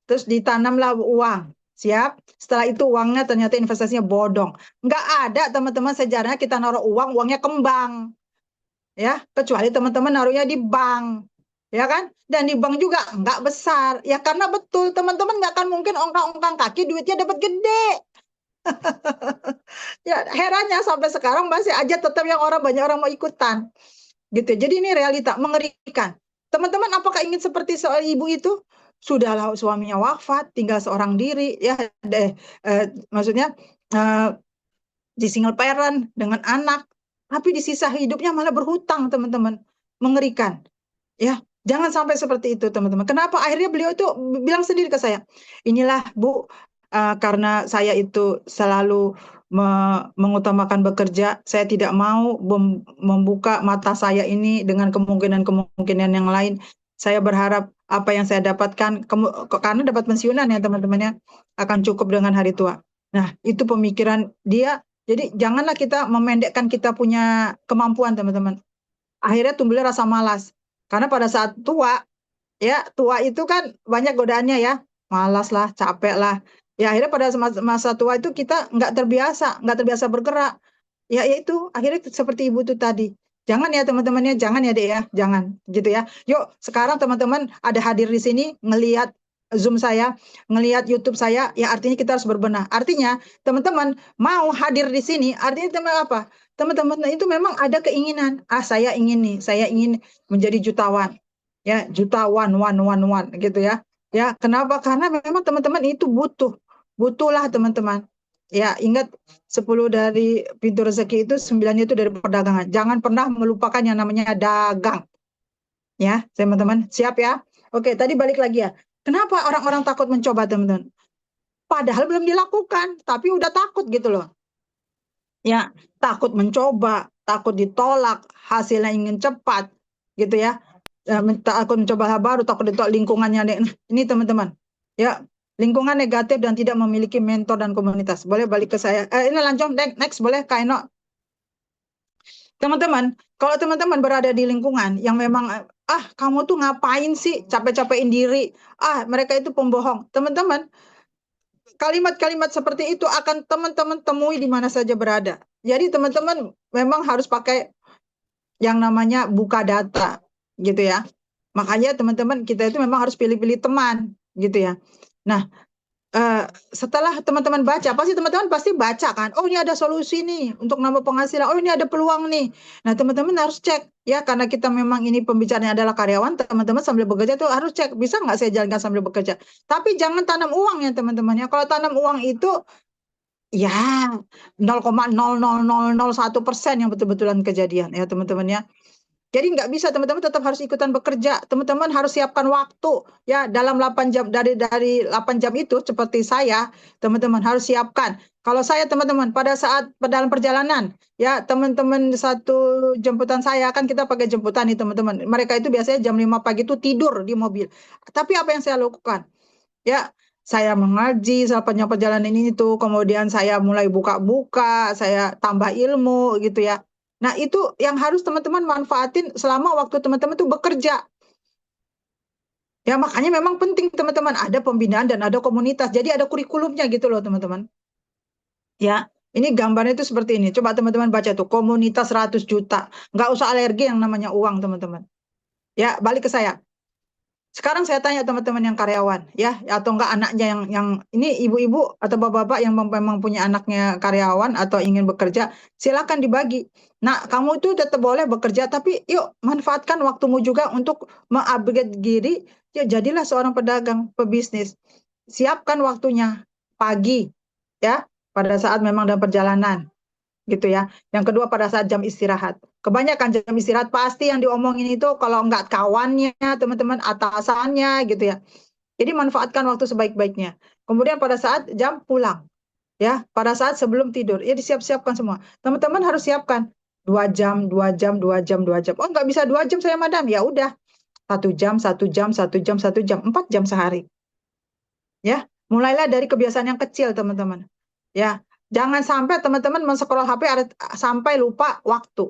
terus ditanamlah uang, siap. Setelah itu uangnya ternyata investasinya bodong, nggak ada, teman-teman, sejarahnya kita naruh uang, uangnya kembang, ya, kecuali teman-teman naruhnya di bank, ya kan, dan di bank juga nggak besar, ya karena betul teman-teman nggak akan mungkin ongkang-ongkang kaki duitnya dapat gede. Ya, herannya sampai sekarang masih aja tetap yang banyak orang mau ikutan. Gitu. Jadi ini realita mengerikan. Teman-teman, apakah ingin seperti seorang ibu itu? Sudahlah suaminya wafat, tinggal seorang diri, ya maksudnya di single parent dengan anak. tapi di sisa hidupnya malah berhutang, teman-teman. Mengerikan. Ya, jangan sampai seperti itu, teman-teman. Kenapa akhirnya beliau itu bilang sendiri ke saya, inilah Bu, karena saya itu selalu mengutamakan bekerja, saya tidak mau membuka mata saya ini dengan kemungkinan-kemungkinan yang lain. Saya berharap apa yang saya dapatkan, karena dapat pensiunan ya teman-teman ya, akan cukup dengan hari tua. Nah, itu pemikiran dia. Jadi janganlah kita memendekkan kita punya kemampuan, teman-teman. Akhirnya tumbuhlah rasa malas. Karena pada saat tua, ya tua itu kan banyak godaannya ya, malas lah, capek lah. Ya akhirnya pada masa tua itu kita nggak terbiasa bergerak. Ya itu akhirnya seperti ibu itu tadi. Jangan ya teman-temannya, jangan ya dek ya, jangan gitu ya. Yuk sekarang teman-teman ada hadir di sini ngelihat Zoom saya, ngelihat YouTube saya, ya artinya kita harus berbenah. Artinya teman-teman mau hadir di sini, artinya teman apa? Teman-teman itu memang ada keinginan. Saya ingin nih, saya ingin menjadi jutawan. Ya, jutawan, one gitu ya. Ya, kenapa? Karena memang teman-teman itu butuhlah teman-teman. Ya, ingat 10 dari pintu rezeki itu 9 itu dari perdagangan. Jangan pernah melupakan yang namanya dagang. Ya, teman-teman. Siap ya? Oke, tadi balik lagi ya. Kenapa orang-orang takut mencoba, teman-teman? Padahal belum dilakukan, tapi udah takut gitu loh. Ya, takut mencoba, takut ditolak, hasilnya ingin cepat, gitu ya. Takut mencoba hal baru, takut ditolak lingkungannya. Nah, ini teman-teman. Ya, lingkungan negatif dan tidak memiliki mentor dan komunitas. Boleh balik ke saya. Ini lanjut, next boleh, Kak Eno. Teman-teman, kalau teman-teman berada di lingkungan yang memang, kamu tuh ngapain sih capek-capekin diri, mereka itu pembohong. Teman-teman, kalimat-kalimat seperti itu akan teman-teman temui di mana saja berada. Jadi teman-teman memang harus pakai yang namanya buka data, gitu ya. Makanya teman-teman kita itu memang harus pilih-pilih teman, gitu ya. Nah, setelah teman-teman baca, teman-teman pasti baca kan, oh ini ada solusi nih untuk nambah penghasilan, oh ini ada peluang nih. Nah teman-teman harus cek ya, karena kita memang ini pembicaranya adalah karyawan, teman-teman sambil bekerja tuh harus cek, bisa nggak saya jalankan sambil bekerja. Tapi jangan tanam uang ya teman-teman ya, kalau tanam uang itu ya 0,00001% yang betul-betulan kejadian ya teman-teman ya. Jadi nggak bisa, teman-teman tetap harus ikutan bekerja. Teman-teman harus siapkan waktu ya dalam 8 jam, dari 8 jam itu seperti saya, teman-teman harus siapkan. Kalau saya teman-teman pada saat dalam perjalanan ya, teman-teman satu jemputan saya kan kita pakai jemputan nih teman-teman. Mereka itu biasanya jam 5 pagi itu tidur di mobil. Tapi apa yang saya lakukan? Ya, saya mengaji sepanjang perjalanan ini tuh, kemudian saya mulai buka-buka, saya tambah ilmu gitu ya. Nah, itu yang harus teman-teman manfaatin selama waktu teman-teman tuh bekerja. Ya, makanya memang penting teman-teman ada pembinaan dan ada komunitas. Jadi ada kurikulumnya gitu loh, teman-teman. Ya, ini gambarnya itu seperti ini. Coba teman-teman baca tuh, komunitas 100 juta. Nggak usah alergi yang namanya uang, teman-teman. Ya, balik ke saya. Sekarang saya tanya teman-teman yang karyawan, ya, atau enggak anaknya yang ini ibu-ibu atau bapak-bapak yang memang punya anaknya karyawan atau ingin bekerja, silakan dibagi. Nah, kamu itu tetap boleh bekerja, tapi yuk manfaatkan waktumu juga untuk mengupgrade diri. Ya, jadilah seorang pedagang, pebisnis. Siapkan waktunya pagi, ya, pada saat memang dalam perjalanan gitu ya. Yang kedua pada saat jam istirahat. Kebanyakan jam istirahat pasti yang diomongin itu kalau enggak kawannya, teman-teman atasannya gitu ya. Jadi manfaatkan waktu sebaik-baiknya. Kemudian pada saat jam pulang, ya, pada saat sebelum tidur, ya disiap-siapkan semua. Teman-teman harus siapkan 2 jam, 2 jam, 2 jam, 2 jam. Oh, nggak bisa 2 jam saya madam, ya udah 1 jam, 1 jam, 1 jam, 1 jam, 4 jam sehari. Ya, mulailah dari kebiasaan yang kecil, teman-teman. Ya, jangan sampai teman-teman men-scroll HP sampai lupa waktu.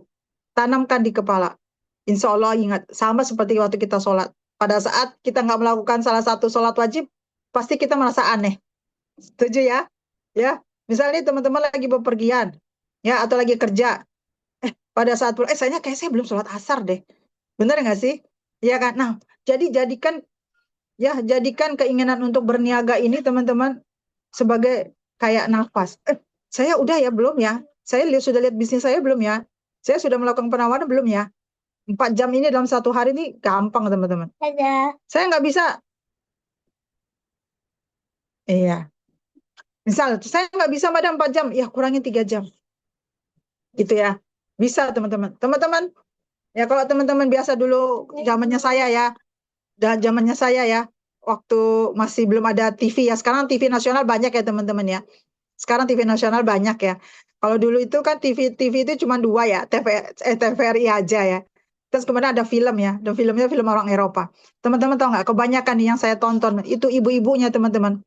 Tanamkan di kepala. Insya Allah ingat, sama seperti waktu kita sholat. Pada saat kita nggak melakukan salah satu sholat wajib, pasti kita merasa aneh. Setuju ya? Ya, misalnya teman-teman lagi bepergian, ya, atau lagi kerja. Pada saat pulang, saya belum sholat asar deh. Bener nggak sih? Iya kan? Nah, jadikan keinginan untuk berniaga ini teman-teman sebagai kayak nafas. Saya udah ya belum ya? Saya sudah lihat bisnis saya belum ya? Saya sudah melakukan penawaran belum ya? 4 jam ini dalam satu hari ini gampang teman-teman. Ada. Saya nggak bisa. Iya. Misal saya nggak bisa madam 4 jam, ya kurangin 3 jam. Gitu ya. Bisa teman-teman. Teman-teman, ya kalau teman-teman biasa dulu zamannya saya ya, dan zamannya saya ya, waktu masih belum ada TV ya. Sekarang TV nasional banyak ya teman-teman ya. Sekarang TV nasional banyak ya. Kalau dulu itu kan TV itu cuma dua ya, TVRI aja ya. Terus kemudian ada film ya, dan filmnya film orang Eropa. Teman-teman tahu nggak? Kebanyakan yang saya tonton itu ibu-ibunya teman-teman.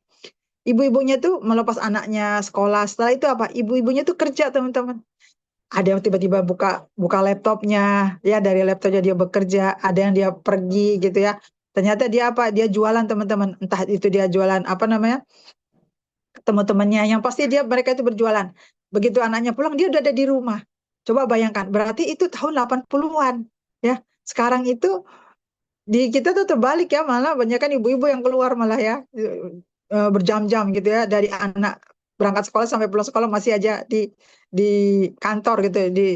Ibu-ibunya tuh melepas anaknya sekolah. Setelah itu apa? Ibu-ibunya tuh kerja teman-teman. Ada yang tiba-tiba buka buka laptopnya, ya dari laptopnya dia bekerja. Ada yang dia pergi gitu ya. Ternyata dia apa? Dia jualan teman-teman. Entah itu dia jualan apa namanya? Teman-temannya. Yang pasti dia mereka itu berjualan. Begitu anaknya pulang dia udah ada di rumah. Coba bayangkan, berarti itu tahun 80-an ya. Sekarang itu di kita tuh terbalik ya, malah banyak kan ibu-ibu yang keluar malah ya berjam-jam gitu ya, dari anak berangkat sekolah sampai pulang sekolah masih aja di kantor gitu, di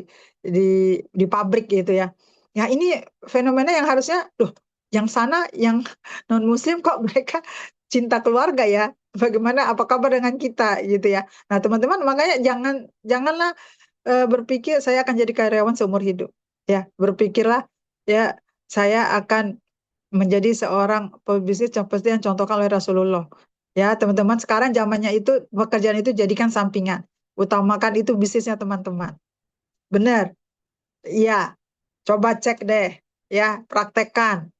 di pabrik gitu ya. Ya ini fenomena yang harusnya, loh, yang sana yang non muslim kok mereka cinta keluarga ya. Bagaimana apa kabar dengan kita gitu ya. Nah, teman-teman makanya janganlah berpikir saya akan jadi karyawan seumur hidup. Ya, berpikirlah ya saya akan menjadi seorang pebisnis seperti yang contohkan oleh Rasulullah. Ya, teman-teman, sekarang zamannya itu pekerjaan itu jadikan sampingan. Utamakan itu bisnisnya teman-teman. Benar. Iya, coba cek deh. Ya, praktekkan.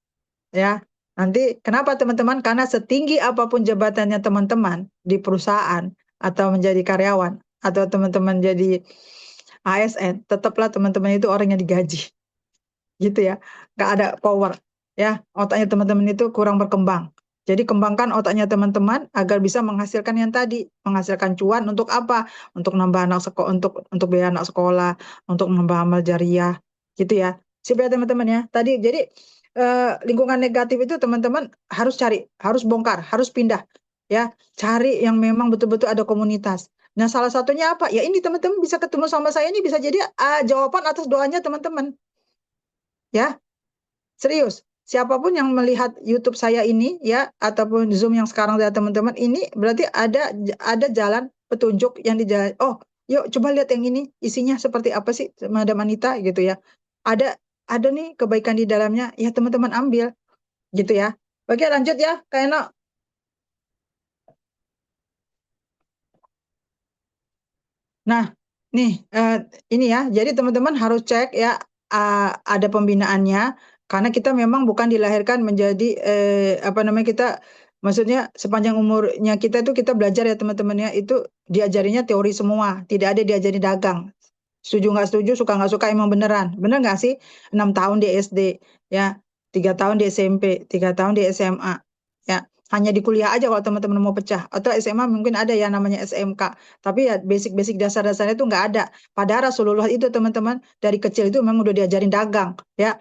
Ya, nanti kenapa teman-teman? Karena setinggi apapun jabatannya teman-teman di perusahaan atau menjadi karyawan atau teman-teman jadi ASN, tetaplah teman-teman itu orang yang digaji. Gitu ya, nggak ada power ya, otaknya teman-teman itu kurang berkembang. Jadi kembangkan otaknya teman-teman agar bisa menghasilkan yang tadi, menghasilkan cuan untuk apa? Untuk nambah anak sekolah, untuk biaya anak sekolah, untuk nambah amal jariah, gitu ya. Sip ya teman-teman ya. Tadi jadi lingkungan negatif itu teman-teman harus cari, harus bongkar, harus pindah ya. Cari yang memang betul-betul ada komunitas. Nah, salah satunya apa? Ya ini teman-teman bisa ketemu sama saya ini bisa jadi jawaban atas doanya teman-teman. Ya, serius. Siapapun yang melihat YouTube saya ini ya ataupun Zoom yang sekarang lihat teman-teman ini berarti ada jalan petunjuk yang oh, yuk coba lihat yang ini isinya seperti apa sih Madam Anita gitu ya. Ada ada nih kebaikan di dalamnya ya teman-teman ambil gitu ya. Oke, lanjut ya, Kak Eno. Nah, nih ini ya. Jadi teman-teman harus cek ya ada pembinaannya karena kita memang bukan dilahirkan menjadi apa namanya kita maksudnya sepanjang umurnya kita itu kita belajar ya teman-teman ya itu diajarinya teori semua, tidak ada diajari dagang. Setuju nggak setuju, suka nggak suka emang beneran. Bener nggak sih? 6 tahun di SD ya, 3 tahun di SMP, 3 tahun di SMA ya. Hanya di kuliah aja kalau teman-teman mau pecah. Atau SMA mungkin ada ya namanya SMK. Tapi ya basic-basic dasar-dasarnya itu nggak ada. Padahal Rasulullah itu teman-teman dari kecil itu memang udah diajarin dagang. Ya,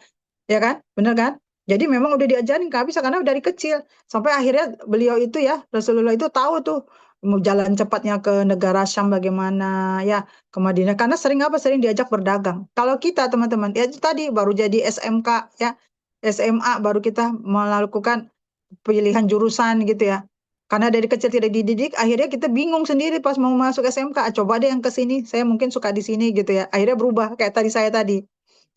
ya kan? Bener kan? Jadi memang udah diajarin nggak bisa karena dari kecil. Sampai akhirnya beliau itu ya, Rasulullah itu tahu tuh mau jalan cepatnya ke negara Syam bagaimana ya ke Madinah. Karena sering apa? Sering diajak berdagang. Kalau kita teman-teman, ya itu tadi baru jadi SMK ya, SMA baru kita melakukan pilihan jurusan gitu ya. Karena dari kecil tidak dididik, akhirnya kita bingung sendiri pas mau masuk SMK. Coba deh yang ke sini, saya mungkin suka di sini gitu ya. Akhirnya berubah kayak tadi saya tadi,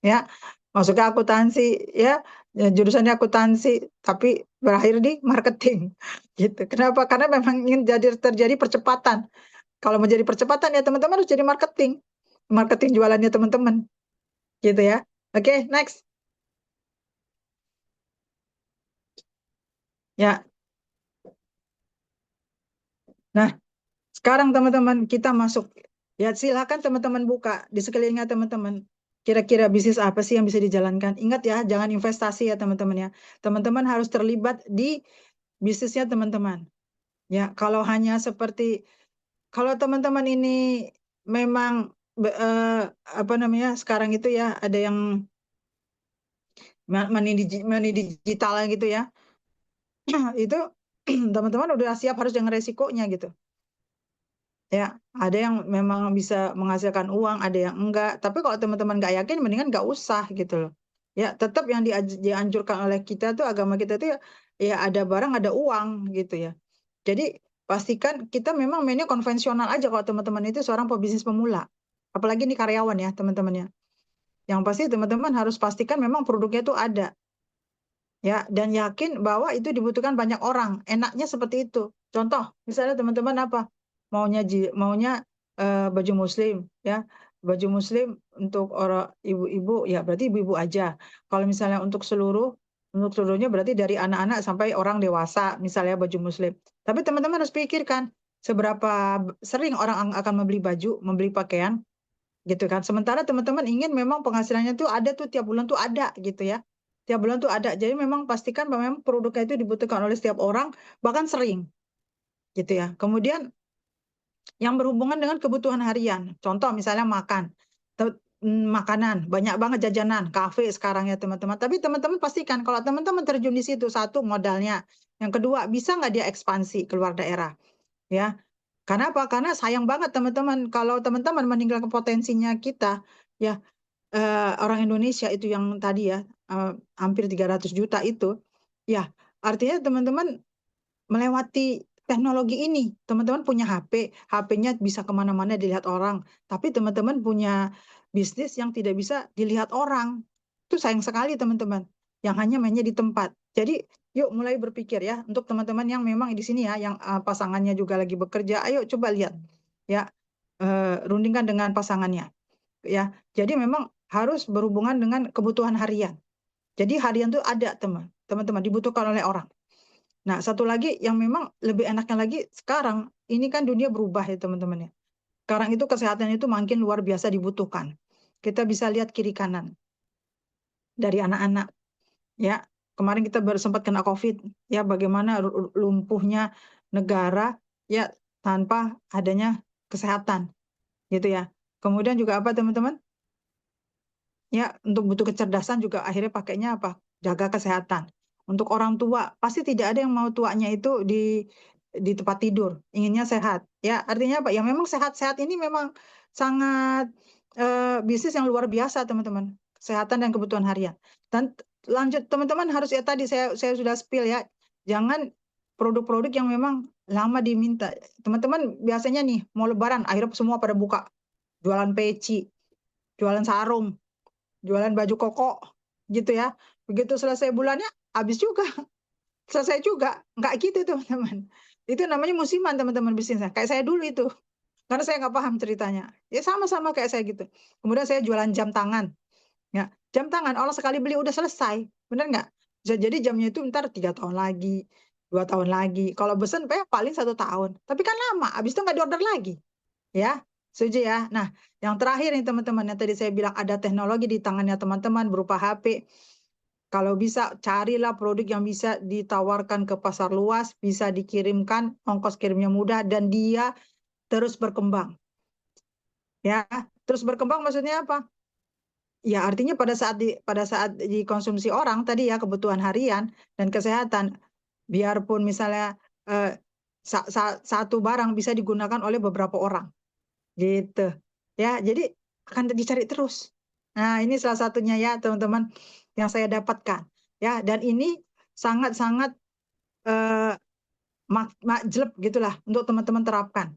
ya. Masuknya akuntansi, ya, ya jurusannya akuntansi, tapi berakhir di marketing, gitu. Kenapa? Karena memang ingin terjadi percepatan. Kalau mau jadi percepatan ya teman-teman harus jadi marketing, marketing jualannya teman-teman, gitu ya. Oke, next. Ya, nah sekarang teman-teman kita masuk. Ya silakan teman-teman buka di sekelilingnya teman-teman. Kira-kira bisnis apa sih yang bisa dijalankan? Ingat ya, jangan investasi ya teman-teman ya. Teman-teman harus terlibat di bisnisnya teman-teman. Ya, kalau hanya seperti kalau teman-teman ini memang apa namanya sekarang itu ya ada yang money digital gitu ya. Itu teman-teman udah siap harus dengan resikonya gitu. Ya, ada yang memang bisa menghasilkan uang, ada yang enggak. Tapi kalau teman-teman nggak yakin, mendingan nggak usah gitu loh. Ya, tetap yang dianjurkan oleh kita tuh agama kita tuh ya, ya ada barang, ada uang gitu ya. Jadi pastikan kita memang mainnya konvensional aja kalau teman-teman itu seorang pebisnis pemula. Apalagi nih karyawan ya teman-teman ya. Yang pasti teman-teman harus pastikan memang produknya itu ada. Ya, dan yakin bahwa itu dibutuhkan banyak orang. Enaknya seperti itu. Contoh, misalnya teman-teman apa? Maunya baju muslim, ya. Baju muslim untuk orang ibu-ibu, ya berarti ibu-ibu aja. Kalau misalnya untuk seluruhnya berarti dari anak-anak sampai orang dewasa, misalnya baju muslim. Tapi teman-teman harus pikirkan seberapa sering orang akan membeli baju, membeli pakaian, gitu kan. Sementara teman-teman ingin memang penghasilannya tuh ada tuh tiap bulan tuh ada gitu ya. Tiap bulan tuh ada. Jadi memang pastikan bahwa memang produknya itu dibutuhkan oleh setiap orang, bahkan sering gitu ya. Kemudian yang berhubungan dengan kebutuhan harian. Contoh misalnya makanan, banyak banget jajanan, kafe sekarang ya teman-teman. Tapi teman-teman pastikan kalau teman-teman terjun di situ, satu modalnya. Yang kedua, bisa nggak dia ekspansi keluar daerah? Ya, karena apa? Karena sayang banget teman-teman kalau teman-teman meninggalkan potensinya kita, ya orang Indonesia itu yang tadi ya hampir 300 juta itu, ya artinya teman-teman melewati teknologi ini. Teman-teman punya HP, HP-nya bisa kemana-mana dilihat orang, tapi teman-teman punya bisnis yang tidak bisa dilihat orang. Itu sayang sekali teman-teman, yang hanya mainnya di tempat. Jadi yuk mulai berpikir ya untuk teman-teman yang memang di sini ya, yang pasangannya juga lagi bekerja, ayo coba lihat ya, rundingkan dengan pasangannya ya. Jadi memang harus berhubungan dengan kebutuhan harian. Jadi harian itu ada teman-teman dibutuhkan oleh orang. Nah, satu lagi yang memang lebih enaknya lagi sekarang ini kan dunia berubah ya teman-teman ya. Sekarang itu kesehatan itu makin luar biasa dibutuhkan. Kita bisa lihat kiri kanan dari anak-anak ya. Kemarin kita baru sempat kena COVID ya, bagaimana lumpuhnya negara ya tanpa adanya kesehatan gitu ya. Kemudian juga apa teman-teman? Ya, untuk butuh kecerdasan juga akhirnya pakainya apa? Jaga kesehatan. Untuk orang tua, pasti tidak ada yang mau tuanya itu di tempat tidur, inginnya sehat. Ya, artinya apa? Ya memang sehat-sehat ini memang sangat bisnis yang luar biasa, teman-teman. Kesehatan dan kebutuhan harian. Dan lanjut teman-teman harus ya tadi saya sudah spill ya. Jangan produk-produk yang memang lama diminta. Teman-teman biasanya nih mau lebaran akhirnya semua pada buka jualan peci, jualan sarung, jualan baju koko gitu ya. Begitu selesai bulannya habis juga, selesai juga. Nggak gitu teman-teman. Itu namanya musiman teman-teman bisnisnya. Kayak saya dulu itu. Karena saya nggak paham ceritanya. Ya sama-sama kayak saya gitu. Kemudian saya jualan jam tangan. Ya, jam tangan orang sekali beli udah selesai. Bener nggak? Jadi jamnya itu ntar 3 tahun lagi, 2 tahun lagi. Kalau pesen paling 1 tahun. Tapi kan lama. Habis itu nggak diorder lagi. Ya, setuju ya. Nah, yang terakhir nih teman-teman, yang tadi saya bilang ada teknologi di tangannya teman-teman berupa HP. Kalau bisa carilah produk yang bisa ditawarkan ke pasar luas, bisa dikirimkan, ongkos kirimnya mudah dan dia terus berkembang. Ya, terus berkembang maksudnya apa? Ya, artinya pada saat dikonsumsi orang tadi ya kebutuhan harian dan kesehatan, biarpun misalnya eh, satu barang bisa digunakan oleh beberapa orang. Gitu. Ya, jadi akan dicari terus. Nah, ini salah satunya ya, teman-teman, yang saya dapatkan. Ya, dan ini sangat-sangat eh, makjleb gitulah untuk teman-teman terapkan.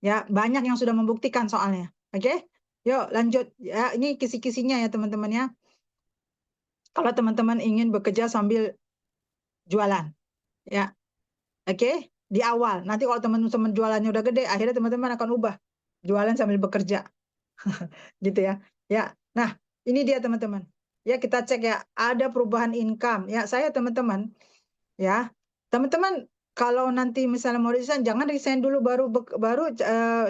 Ya, banyak yang sudah membuktikan soalnya. Oke? Yuk, lanjut. Ya, ini kisi-kisinya ya, teman-teman ya. Kalau teman-teman ingin bekerja sambil jualan, ya. Oke? Di awal. Nanti kalau teman-teman jualannya udah gede, akhirnya teman-teman akan ubah jualan sambil bekerja. Gitu ya. Ya. Nah, ini dia teman-teman. Ya, kita cek ya, ada perubahan income. Ya, saya teman-teman, ya. Teman-teman kalau nanti misalnya mau resign, jangan resign dulu baru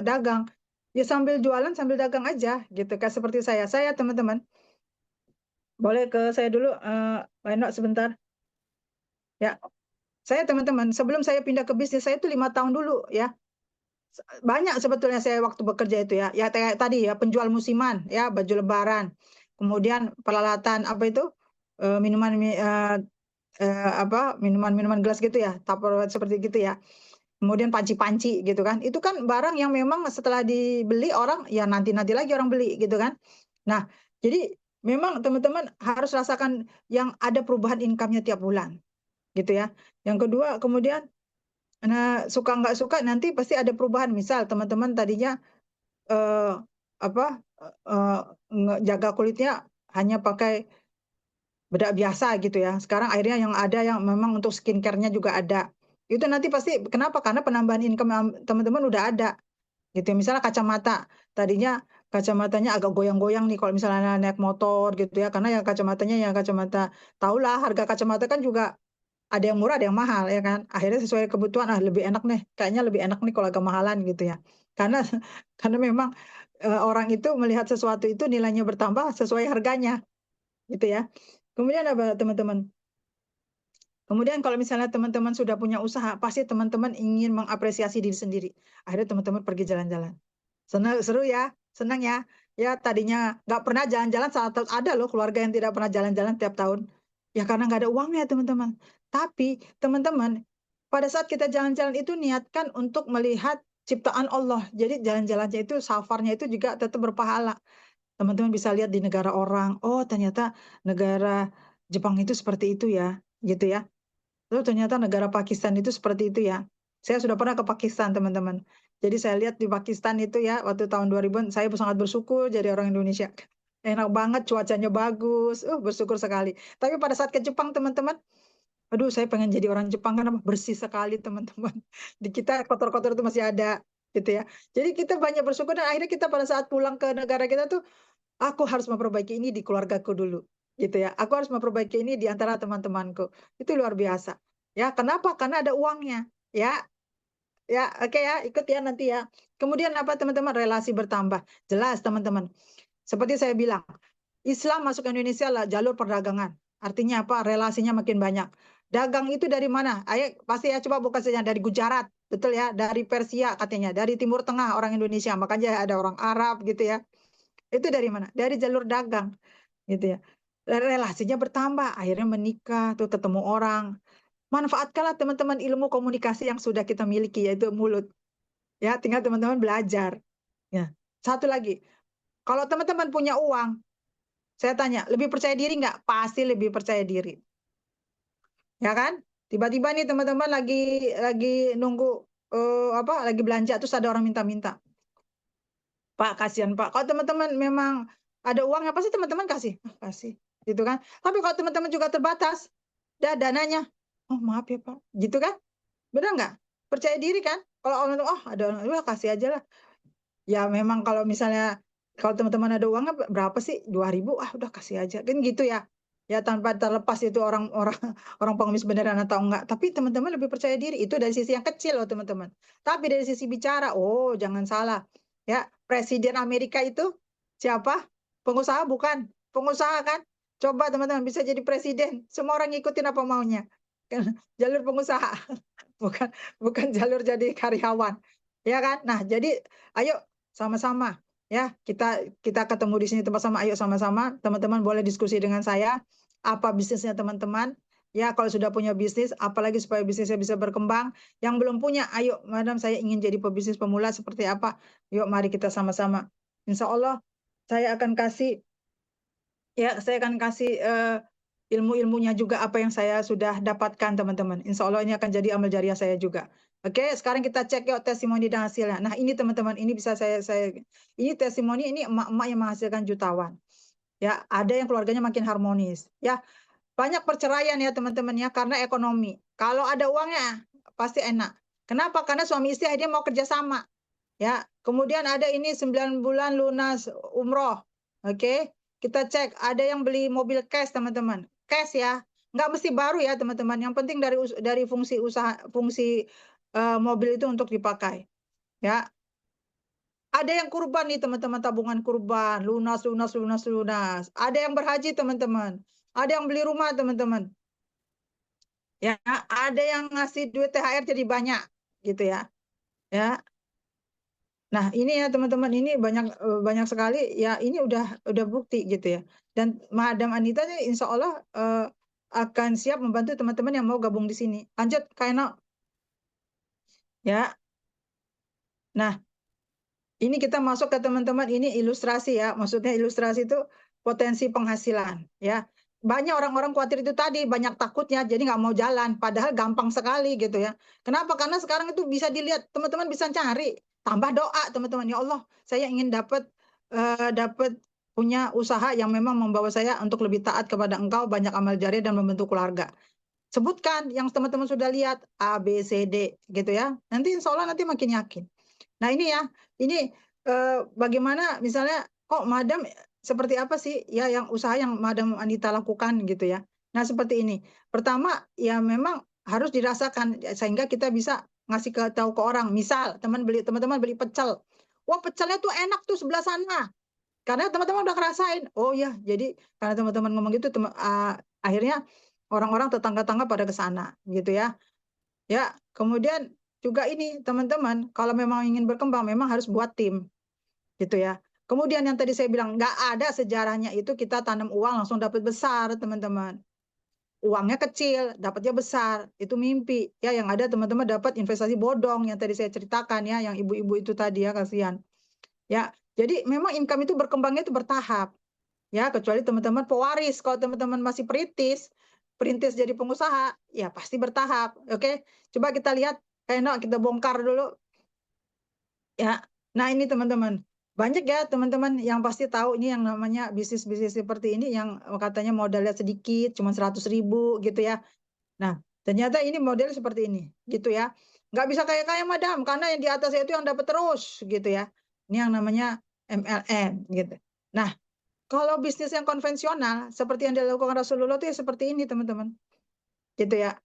dagang. Ya sambil jualan sambil dagang aja gitu kan seperti saya. Saya teman-teman, boleh ke saya dulu Leno sebentar. Ya. Saya teman-teman, sebelum saya pindah ke bisnis saya itu 5 tahun dulu ya. Banyak sebetulnya saya waktu bekerja itu ya. Ya kayak tadi ya penjual musiman ya, baju lebaran. Kemudian peralatan apa itu? Minuman apa? Minuman-minuman gelas gitu ya, Tupperware seperti gitu ya. Kemudian panci-panci gitu kan. Itu kan barang yang memang setelah dibeli orang ya nanti-nanti lagi orang beli gitu kan. Nah, jadi memang teman-teman harus rasakan yang ada perubahan income-nya tiap bulan gitu ya. Yang kedua, kemudian nah, suka nggak suka nanti pasti ada perubahan. Misal teman-teman tadinya eh, apa jaga kulitnya hanya pakai bedak biasa gitu ya. Sekarang akhirnya yang ada yang memang untuk skincare-nya juga ada. Itu nanti pasti kenapa? Karena penambahan income teman-teman udah ada gitu ya. Misalnya kacamata, tadinya kacamatanya agak goyang-goyang nih kalau misalnya naik motor gitu ya. Karena yang kacamatanya yang kacamata, tahulah harga kacamata kan juga ada yang murah, ada yang mahal ya kan. Akhirnya sesuai kebutuhan, lebih enak nih, kayaknya lebih enak nih kalau agak mahalan gitu ya. Karena karena memang orang itu melihat sesuatu itu nilainya bertambah sesuai harganya gitu ya. Kemudian apa teman-teman? Kemudian kalau misalnya teman-teman sudah punya usaha, pasti teman-teman ingin mengapresiasi diri sendiri. Akhirnya teman-teman pergi jalan-jalan. Seru ya, senang ya. Ya tadinya nggak pernah jalan-jalan, saat ada loh keluarga yang tidak pernah jalan-jalan tiap tahun. Ya karena nggak ada uangnya teman-teman. Tapi teman-teman, pada saat kita jalan-jalan itu niatkan untuk melihat ciptaan Allah. Jadi jalan-jalannya itu, safarnya itu juga tetap berpahala. Teman-teman bisa lihat di negara orang, oh ternyata negara Jepang itu seperti itu ya, gitu ya. Lalu ternyata negara Pakistan itu seperti itu ya. Saya sudah pernah ke Pakistan, teman-teman. Jadi saya lihat di Pakistan itu ya, waktu tahun 2000-an, saya sangat bersyukur jadi orang Indonesia. Enak banget, cuacanya bagus, bersyukur sekali. Tapi pada saat ke Jepang, teman-teman, aduh saya pengen jadi orang Jepang karena bersih sekali, teman-teman. Di kita kotor-kotor itu masih ada, gitu ya. Jadi kita banyak bersyukur dan akhirnya kita pada saat pulang ke negara kita tuh, aku harus memperbaiki ini di keluargaku dulu, gitu ya. Aku harus memperbaiki ini di antara teman-temanku. Itu luar biasa. Ya, kenapa? Karena ada uangnya. Ya, ya, oke ya, ikut ya nanti ya. Kemudian apa teman-teman? Relasi bertambah. Jelas teman-teman. Seperti saya bilang, Islam masuk ke Indonesia lah jalur perdagangan. Artinya apa? Relasinya makin banyak. Dagang itu dari mana? Ayo, pasti ya coba buka saja dari Gujarat, betul ya? Dari Persia katanya, dari Timur Tengah orang Indonesia. Makanya ada orang Arab gitu ya. Itu dari mana? Dari jalur dagang, gitu ya. Relasinya bertambah, akhirnya menikah, tuh ketemu orang. Manfaatkanlah teman-teman ilmu komunikasi yang sudah kita miliki, yaitu mulut. Ya, tinggal teman-teman belajar. Ya. Satu lagi, kalau teman-teman punya uang, saya tanya, lebih percaya diri nggak? Pasti lebih percaya diri. Ya kan? Tiba-tiba nih teman-teman lagi nunggu apa? Lagi belanja terus ada orang minta-minta. Pak, kasihan Pak. Kalau teman-teman memang ada uangnya, pasti teman-teman kasih. Kasih. Gitu kan. Tapi kalau teman-teman juga terbatas, dananya. Oh maaf ya Pak. Gitu kan. Benar nggak? Percaya diri kan. Kalau orang, oh ada orang, wah kasih aja lah. Ya memang kalau misalnya, kalau teman-teman ada uangnya berapa sih? 2.000, udah kasih aja. Kan gitu ya. Ya tanpa terlepas itu orang-orang orang pengemis beneran atau enggak. Tapi teman-teman lebih percaya diri. Itu dari sisi yang kecil loh teman-teman. Tapi dari sisi bicara, oh jangan salah. Ya, Presiden Amerika itu siapa? Pengusaha bukan? Pengusaha kan? Coba teman-teman bisa jadi presiden. Semua orang ngikutin apa maunya. Kan jalur pengusaha. Bukan bukan jalur jadi karyawan. Ya kan? Nah, jadi ayo sama-sama ya, kita ketemu di sini tempat sama, ayo sama-sama teman-teman boleh diskusi dengan saya apa bisnisnya teman-teman. Ya, kalau sudah punya bisnis, apalagi supaya bisnisnya bisa berkembang. Yang belum punya, ayo, madam, saya ingin jadi pebisnis pemula seperti apa? Yuk, mari kita sama-sama. Insya Allah, saya akan kasih, saya akan kasih ilmu-ilmunya juga apa yang saya sudah dapatkan, teman-teman. Insya Allah ini akan jadi amal jariah saya juga. Oke, sekarang kita cek yuk testimoni dan hasilnya. Nah, ini teman-teman, ini bisa ini testimoni, ini emak-emak yang menghasilkan jutawan. Ya, ada yang keluarganya makin harmonis. Ya, banyak perceraian ya teman-teman ya karena ekonomi. Kalau ada uangnya pasti enak. Kenapa? Karena suami istri akhirnya mau kerjasama. Ya, kemudian ada ini 9 bulan lunas umroh. Oke, kita cek ada yang beli mobil cash teman-teman. Cash ya, nggak mesti baru ya teman-teman. Yang penting dari fungsi usaha, fungsi mobil itu untuk dipakai. Ya, ada yang kurban nih teman-teman, tabungan kurban, lunas, lunas, lunas, lunas. Ada yang berhaji teman-teman. Ada yang beli rumah teman-teman. Ya, ada yang ngasih duit THR jadi banyak gitu ya. Ya. Nah, ini ya teman-teman, ini banyak sekali ya, ini udah bukti gitu ya. Dan Madam Anita ini insya Allah akan siap membantu teman-teman yang mau gabung di sini. Lanjut, Kak Eno. Ya. Nah, ini kita masuk ke teman-teman, ini ilustrasi ya. Maksudnya ilustrasi itu potensi penghasilan ya. Banyak orang-orang khawatir itu tadi, banyak takutnya, jadi nggak mau jalan. Padahal gampang sekali gitu ya. Kenapa? Karena sekarang itu bisa dilihat, teman-teman bisa cari. Tambah doa, teman-teman. Ya Allah, saya ingin dapat dapat punya usaha yang memang membawa saya untuk lebih taat kepada Engkau, banyak amal jariah dan membentuk keluarga. Sebutkan yang teman-teman sudah lihat A, B, C, D gitu ya. Nanti insya Allah nanti makin yakin. Nah ini ya, ini bagaimana misalnya kok Madam seperti apa sih ya yang usaha yang Madam Anita lakukan gitu ya. Nah seperti ini. Pertama ya memang harus dirasakan sehingga kita bisa ngasih tahu ke orang. Misal teman-teman beli pecel. Wah pecelnya tuh enak tuh sebelah sana. Karena teman-teman udah ngerasain. Oh ya, jadi karena teman-teman ngomong gitu akhirnya orang-orang tetangga-tangga pada ke sana gitu ya. Ya, kemudian juga ini teman-teman, kalau memang ingin berkembang memang harus buat tim gitu ya. Kemudian yang tadi saya bilang nggak ada sejarahnya itu kita tanam uang langsung dapat besar, teman-teman. Uangnya kecil, dapatnya besar. Itu mimpi. Ya, yang ada teman-teman dapat investasi bodong yang tadi saya ceritakan ya, yang ibu-ibu itu tadi ya, kasihan. Ya, jadi memang income itu berkembangnya itu bertahap. Ya, kecuali teman-teman pewaris. Kalau teman-teman masih perintis jadi pengusaha, ya pasti bertahap. Oke, coba kita lihat, kita bongkar dulu. Ya, nah ini teman-teman. Banyak ya teman-teman yang pasti tahu ini yang namanya bisnis-bisnis seperti ini yang katanya modalnya sedikit, cuma 100.000 gitu ya. Nah, ternyata ini model seperti ini, gitu ya. Nggak bisa kayak madam, karena yang di atas itu yang dapat terus, gitu ya. Ini yang namanya MLM, gitu. Nah, kalau bisnis yang konvensional, seperti yang dilakukan Rasulullah itu ya seperti ini, teman-teman. Gitu ya.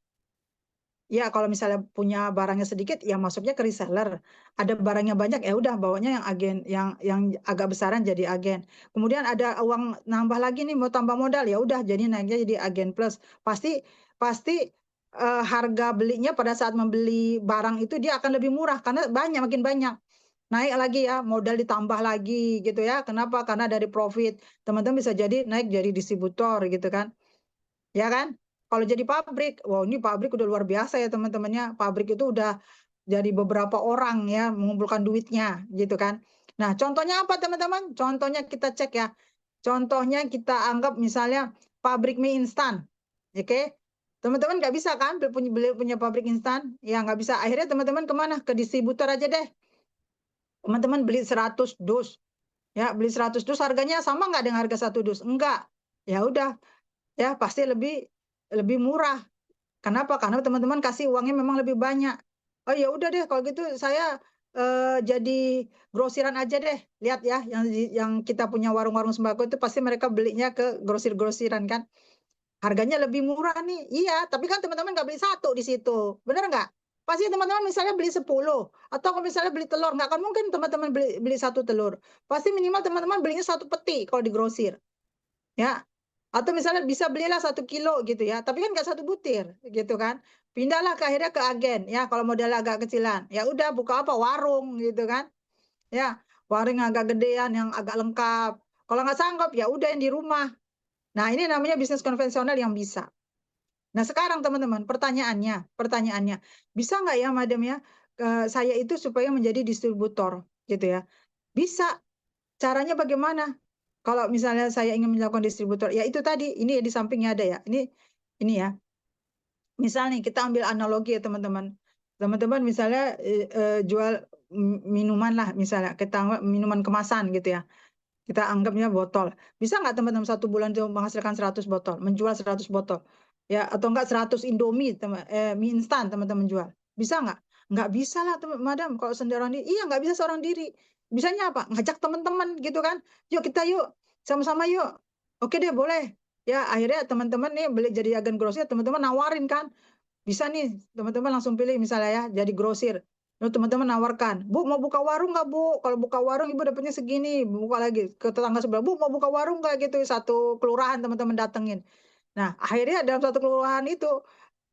Ya, kalau misalnya punya barangnya sedikit, ya masuknya ke reseller. Ada barangnya banyak, ya udah bawanya yang agen, yang agak besaran jadi agen. Kemudian ada uang nambah lagi nih, mau tambah modal, ya udah jadi naiknya jadi agen plus. Pasti pasti harga belinya pada saat membeli barang itu dia akan lebih murah karena makin banyak. Naik lagi ya, modal ditambah lagi gitu ya. Kenapa? Karena dari profit. Teman-teman bisa jadi naik jadi distributor gitu kan. Ya kan? Kalau jadi pabrik, wow ini pabrik udah luar biasa ya teman-temannya. Pabrik itu udah jadi beberapa orang ya mengumpulkan duitnya gitu kan. Nah, contohnya apa teman-teman? Contohnya kita cek ya. Contohnya kita anggap misalnya pabrik mie instan. Oke? Teman-teman nggak bisa kan beli punya pabrik instan? Ya nggak bisa. Akhirnya teman-teman kemana? Ke distributor aja deh. Teman-teman beli 100 dus. Ya, beli 100 dus harganya sama nggak dengan harga satu dus? Enggak. Ya udah, ya pasti lebih lebih murah. Kenapa? Karena teman-teman kasih uangnya memang lebih banyak. Oh ya udah deh kalau gitu saya jadi grosiran aja deh. Lihat ya yang kita punya warung-warung sembako itu pasti mereka belinya ke grosir-grosiran kan. Harganya lebih murah nih. Iya, tapi kan teman-teman nggak beli satu di situ. Benar nggak? Pasti teman-teman misalnya beli 10 atau kalau misalnya beli telur nggak akan mungkin teman-teman beli satu telur. Pasti minimal teman-teman belinya satu peti kalau di grosir. Ya, atau misalnya bisa belilah 1 kilo gitu ya, tapi kan nggak satu butir gitu kan. Pindahlah akhirnya ke agen ya kalau modal agak kecilan. Ya udah buka apa warung gitu kan. Ya, warung agak gedean yang agak lengkap. Kalau nggak sanggup ya udah yang di rumah. Nah, ini namanya bisnis konvensional yang bisa. Nah, sekarang teman-teman, pertanyaannya, bisa nggak ya, Madam ya, saya itu supaya menjadi distributor gitu ya? Bisa. Caranya bagaimana? Kalau misalnya saya ingin melakukan distributor, ya itu tadi, ini di sampingnya ada ya. Ini ya. Misal nih kita ambil analogi ya teman-teman. Teman-teman misalnya jual minuman lah misalnya, kita anggap minuman kemasan gitu ya. Kita anggapnya botol. Bisa nggak teman-teman satu bulan itu menghasilkan 100 botol, menjual 100 botol? Ya, atau enggak 100 Indomie, mie instan teman-teman jual. Bisa nggak? Nggak bisa lah, madam. Kalau sendirian diri, iya nggak bisa seorang diri. Bisanya apa? Ngajak teman-teman gitu kan. Yuk kita yuk, sama-sama yuk. Oke deh, boleh. Ya, akhirnya teman-teman nih beli jadi agen grosir, teman-teman nawarin kan. Bisa nih, teman-teman langsung pilih misalnya ya, jadi grosir. Lalu teman-teman nawarkan, Bu mau buka warung nggak Bu? Kalau buka warung Ibu dapatnya segini, buka lagi ke tetangga sebelah, Bu mau buka warung nggak gitu, satu kelurahan teman-teman datengin. Nah akhirnya dalam satu kelurahan itu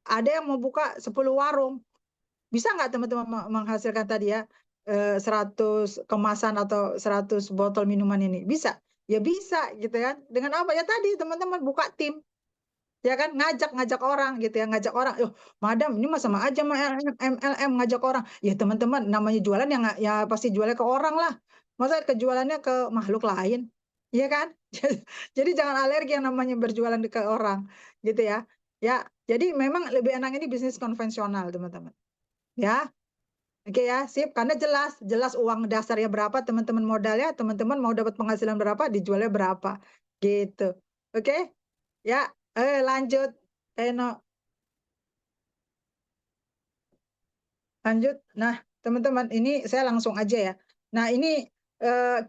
ada yang mau buka 10 warung. Bisa nggak teman-teman menghasilkan tadi ya 100 kemasan atau 100 botol minuman ini? Bisa? Ya bisa gitu kan. Dengan apa? Ya tadi teman-teman buka tim ya kan ngajak orang gitu ya ngajak orang madam ini mah sama aja sama MLM ngajak orang ya teman-teman namanya jualan ya pasti jualnya ke orang lah masa kejualannya ke makhluk lain ya kan jadi jangan alergi yang namanya berjualan ke orang gitu ya ya jadi memang lebih enak ini bisnis konvensional teman-teman ya Oke ya, sip. Karena jelas, jelas uang dasarnya berapa, teman-teman modalnya, teman-teman mau dapat penghasilan berapa, dijualnya berapa, gitu. Oke, ya. Lanjut, Eno, lanjut. Nah, teman-teman, ini saya langsung aja ya. Nah, ini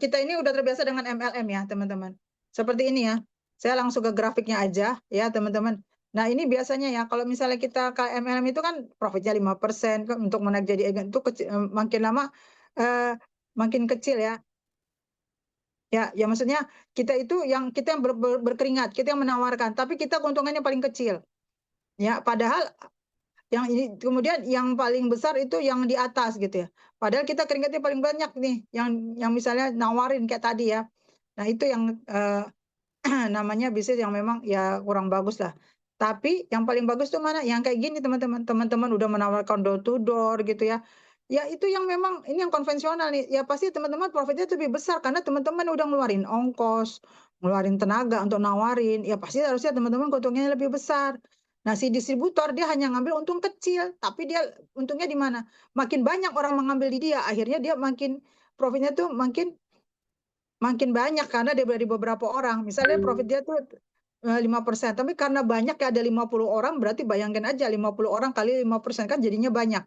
kita ini udah terbiasa dengan MLM ya, teman-teman. Seperti ini ya. Saya langsung ke grafiknya aja ya, teman-teman. Nah, ini biasanya ya, kalau misalnya kita ke MLM itu kan profitnya 5% untuk menaik jadi agen itu makin lama eh, makin kecil ya. Ya, maksudnya kita yang berkeringat, kita yang menawarkan, tapi kita keuntungannya paling kecil. Ya, padahal yang ini kemudian yang paling besar itu yang di atas gitu ya. Padahal kita keringatnya paling banyak nih, yang misalnya nawarin kayak tadi ya. Nah, itu yang namanya bisnis yang memang ya kurang bagus lah. Tapi yang paling bagus tuh mana? Yang kayak gini teman-teman. Teman-teman udah menawarkan door to door gitu ya. Ya itu yang memang ini yang konvensional nih. Ya pasti teman-teman profitnya lebih besar karena teman-teman udah ngeluarin ongkos, ngeluarin tenaga untuk nawarin. Ya pasti harusnya teman-teman keuntungannya lebih besar. Nah, si distributor dia hanya ngambil untung kecil, tapi dia untungnya di mana? Makin banyak orang mengambil di dia, akhirnya dia makin profitnya tuh makin makin banyak karena dia dari beberapa orang. Misalnya profit dia tuh 5%, tapi karena banyak ya ada 50 orang, berarti bayangkan aja 50 orang kali 5% kan jadinya banyak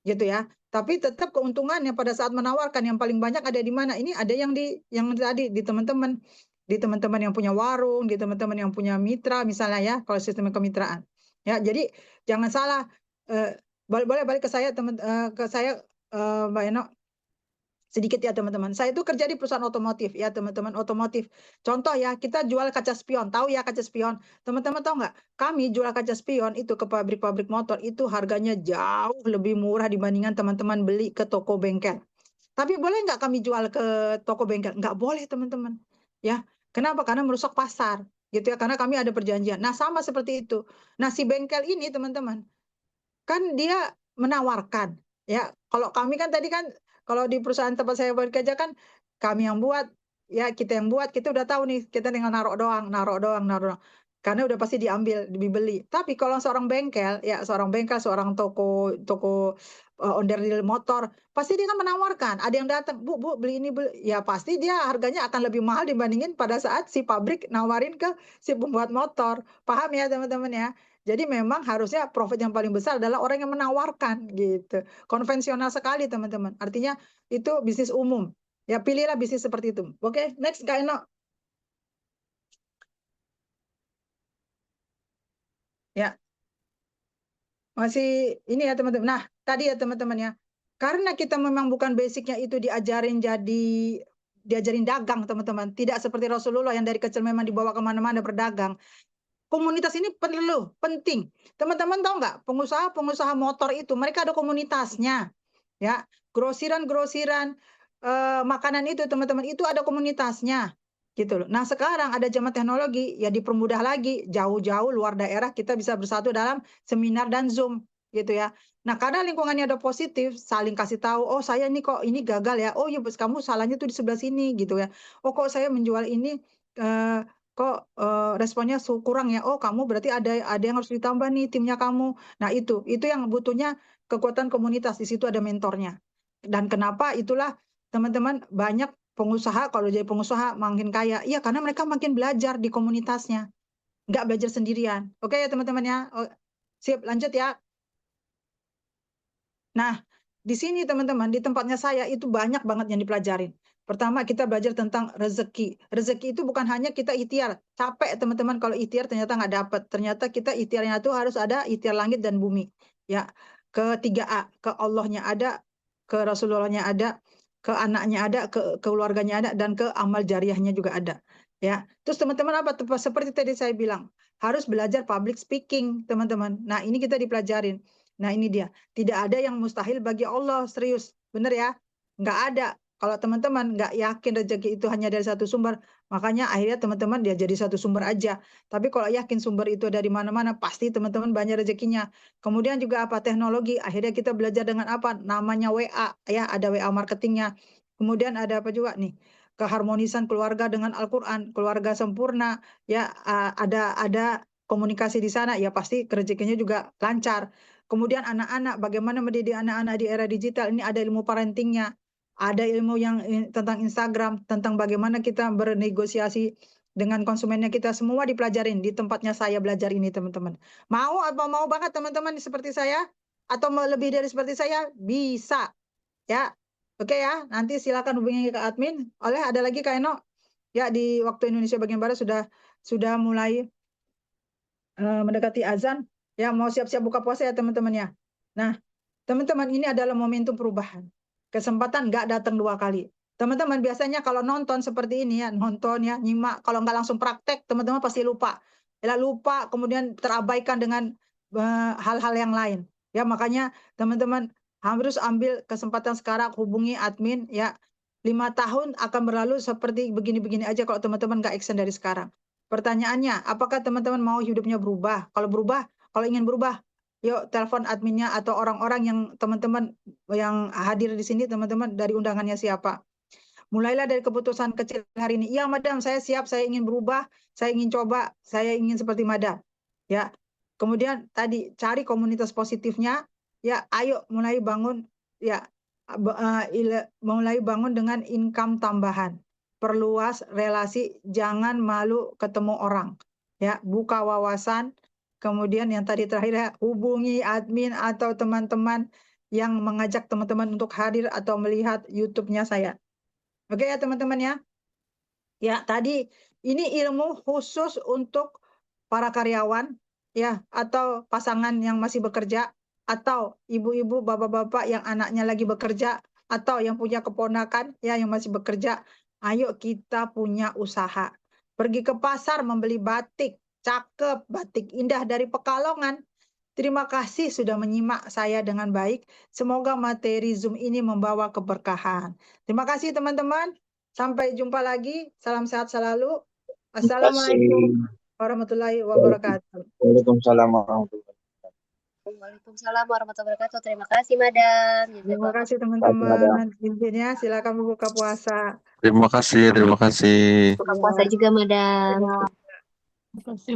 gitu ya. Tapi tetap keuntungannya pada saat menawarkan yang paling banyak ada di mana? Ini ada yang tadi di teman-teman yang punya warung, di teman-teman yang punya mitra misalnya ya, kalau sistem kemitraan. Ya, jadi jangan salah eh, boleh balik ke saya ke saya Mbak Eno sedikit ya teman-teman. Saya itu kerja di perusahaan otomotif ya teman-teman otomotif. Contoh ya kita jual kaca spion. Tahu ya kaca spion? Teman-teman tahu nggak? Kami jual kaca spion itu ke pabrik-pabrik motor itu harganya jauh lebih murah dibandingkan teman-teman beli ke toko bengkel. Tapi boleh nggak kami jual ke toko bengkel? Nggak boleh teman-teman. Ya, kenapa? Karena merusak pasar gitu ya. Karena kami ada perjanjian. Nah sama seperti itu. Nah si bengkel ini teman-teman kan dia menawarkan ya kalau kami kan tadi kan kalau di perusahaan tempat saya bekerja kan kami yang buat ya kita yang buat kita udah tahu nih kita tinggal naruh doang karena udah pasti diambil dibeli tapi kalau seorang bengkel seorang toko toko onderdil motor pasti dia kan menawarkan ada yang datang bu beli ini beli ya pasti dia harganya akan lebih mahal dibandingin pada saat si pabrik nawarin ke si pembuat motor paham ya teman-teman ya jadi memang harusnya profit yang paling besar adalah orang yang menawarkan gitu. Konvensional sekali teman-teman. Artinya itu bisnis umum. Ya pilihlah bisnis seperti itu. Oke, next Kak Eno. Ya, masih ini ya teman-teman. Nah, tadi ya teman-teman ya. Karena kita memang bukan basicnya itu diajarin dagang teman-teman. Tidak seperti Rasulullah yang dari kecil memang dibawa kemana-mana berdagang. Komunitas ini perlu, penting. Teman-teman tahu nggak, pengusaha-pengusaha motor itu, mereka ada komunitasnya. Ya, grosiran-grosiran makanan itu, teman-teman, itu ada komunitasnya. Gitu loh. Nah, sekarang ada zaman teknologi, ya dipermudah lagi, jauh-jauh luar daerah kita bisa bersatu dalam seminar dan Zoom, gitu ya. Nah, karena lingkungannya ada positif, saling kasih tahu, oh saya ini kok ini gagal ya, oh ya kamu salahnya tuh di sebelah sini, gitu ya. Oh kok saya menjual ini eh, kok responnya kurang ya. Oh, kamu berarti ada yang harus ditambah nih timnya kamu. Nah, itu yang butuhnya kekuatan komunitas. Di situ ada mentornya. Dan kenapa itulah teman-teman banyak pengusaha kalau jadi pengusaha makin kaya. Iya, karena mereka makin belajar di komunitasnya. Nggak belajar sendirian. Oke ya teman-teman ya. Oh, sip, lanjut ya. Nah, di sini teman-teman, di tempatnya saya itu banyak banget yang dipelajarin. Pertama, kita belajar tentang rezeki. Rezeki itu bukan hanya kita ikhtiar. Capek teman-teman kalau ikhtiar ternyata nggak dapet. Ternyata kita ikhtiarnya itu harus ada ikhtiar langit dan bumi. Ya, ke 3A, ke Allahnya ada, ke Rasulullahnya ada, ke anaknya ada, ke keluarganya ada, dan ke amal jariahnya juga ada. Ya, terus teman-teman apa? Seperti tadi saya bilang, harus belajar public speaking, teman-teman. Nah, ini kita dipelajarin. Nah, ini dia. Tidak ada yang mustahil bagi Allah, serius. Benar ya? Nggak ada. Kalau teman-teman nggak yakin rezeki itu hanya dari satu sumber, makanya akhirnya teman-teman dia jadi satu sumber aja. Tapi kalau yakin sumber itu dari mana-mana, pasti teman-teman banyak rezekinya. Kemudian juga apa? Teknologi. Akhirnya kita belajar dengan apa? Namanya WA. Ya, ada WA marketingnya. Kemudian ada apa juga nih? Keharmonisan keluarga dengan Al-Quran. Keluarga sempurna. Ya, ada komunikasi di sana. Ya, pasti rezekinya juga lancar. Kemudian anak-anak, bagaimana mendidik anak-anak di era digital. Ini ada ilmu parentingnya, ada ilmu yang tentang Instagram, tentang bagaimana kita bernegosiasi dengan konsumennya, kita semua dipelajarin di tempatnya saya belajar ini, teman-teman. Mau atau mau banget teman-teman seperti saya? Atau mau lebih dari seperti saya? Bisa. Ya, oke ya. Nanti silakan hubungi ke admin. Oleh ada lagi Kak Eno. Ya, di waktu Indonesia bagian barat sudah mulai mendekati azan. Ya, mau siap-siap buka puasa ya teman-teman ya. Nah, teman-teman, ini adalah momentum perubahan. Kesempatan nggak datang dua kali. Teman-teman, biasanya kalau nonton seperti ini ya, nonton ya, nyimak, kalau nggak langsung praktek, teman-teman pasti lupa. Ya, lupa, kemudian terabaikan dengan hal-hal yang lain. Ya, makanya teman-teman harus ambil kesempatan sekarang, hubungi admin ya. 5 tahun akan berlalu seperti begini-begini aja kalau teman-teman nggak action dari sekarang. Pertanyaannya, apakah teman-teman mau hidupnya berubah? Kalau ingin berubah, yuk telepon adminnya atau orang-orang yang teman-teman yang hadir di sini, teman-teman dari undangannya siapa. Mulailah dari keputusan kecil hari ini. Iya, Madam, saya siap, saya ingin berubah, saya ingin coba, saya ingin seperti Madam. Ya. Kemudian tadi cari komunitas positifnya, ya, ayo mulai bangun ya mulai bangun dengan income tambahan. Perluas relasi, jangan malu ketemu orang. Ya, buka wawasan. Kemudian yang tadi terakhir ya, hubungi admin atau teman-teman yang mengajak teman-teman untuk hadir atau melihat YouTube-nya saya. Oke ya teman-teman ya. Ya, tadi ini ilmu khusus untuk para karyawan ya atau pasangan yang masih bekerja atau ibu-ibu, bapak-bapak yang anaknya lagi bekerja atau yang punya keponakan ya yang masih bekerja. Ayo kita punya usaha. Pergi ke pasar membeli batik cakep, batik indah dari Pekalongan. Terima kasih sudah menyimak saya dengan baik. Semoga materi Zoom ini membawa keberkahan. Terima kasih teman-teman. Sampai jumpa lagi. Salam sehat selalu. Terima kasih. Assalamualaikum warahmatullahi wabarakatuh. Waalaikumsalam warahmatullahi Waalaikumsalam warahmatullahi wabarakatuh. Terima kasih, Madam. Terima kasih wabarakatuh, Madam. teman-teman. Intinya silakan berbuka puasa. Terima kasih, terima kasih. Buka puasa juga, Madam. Ya. Terima kasih.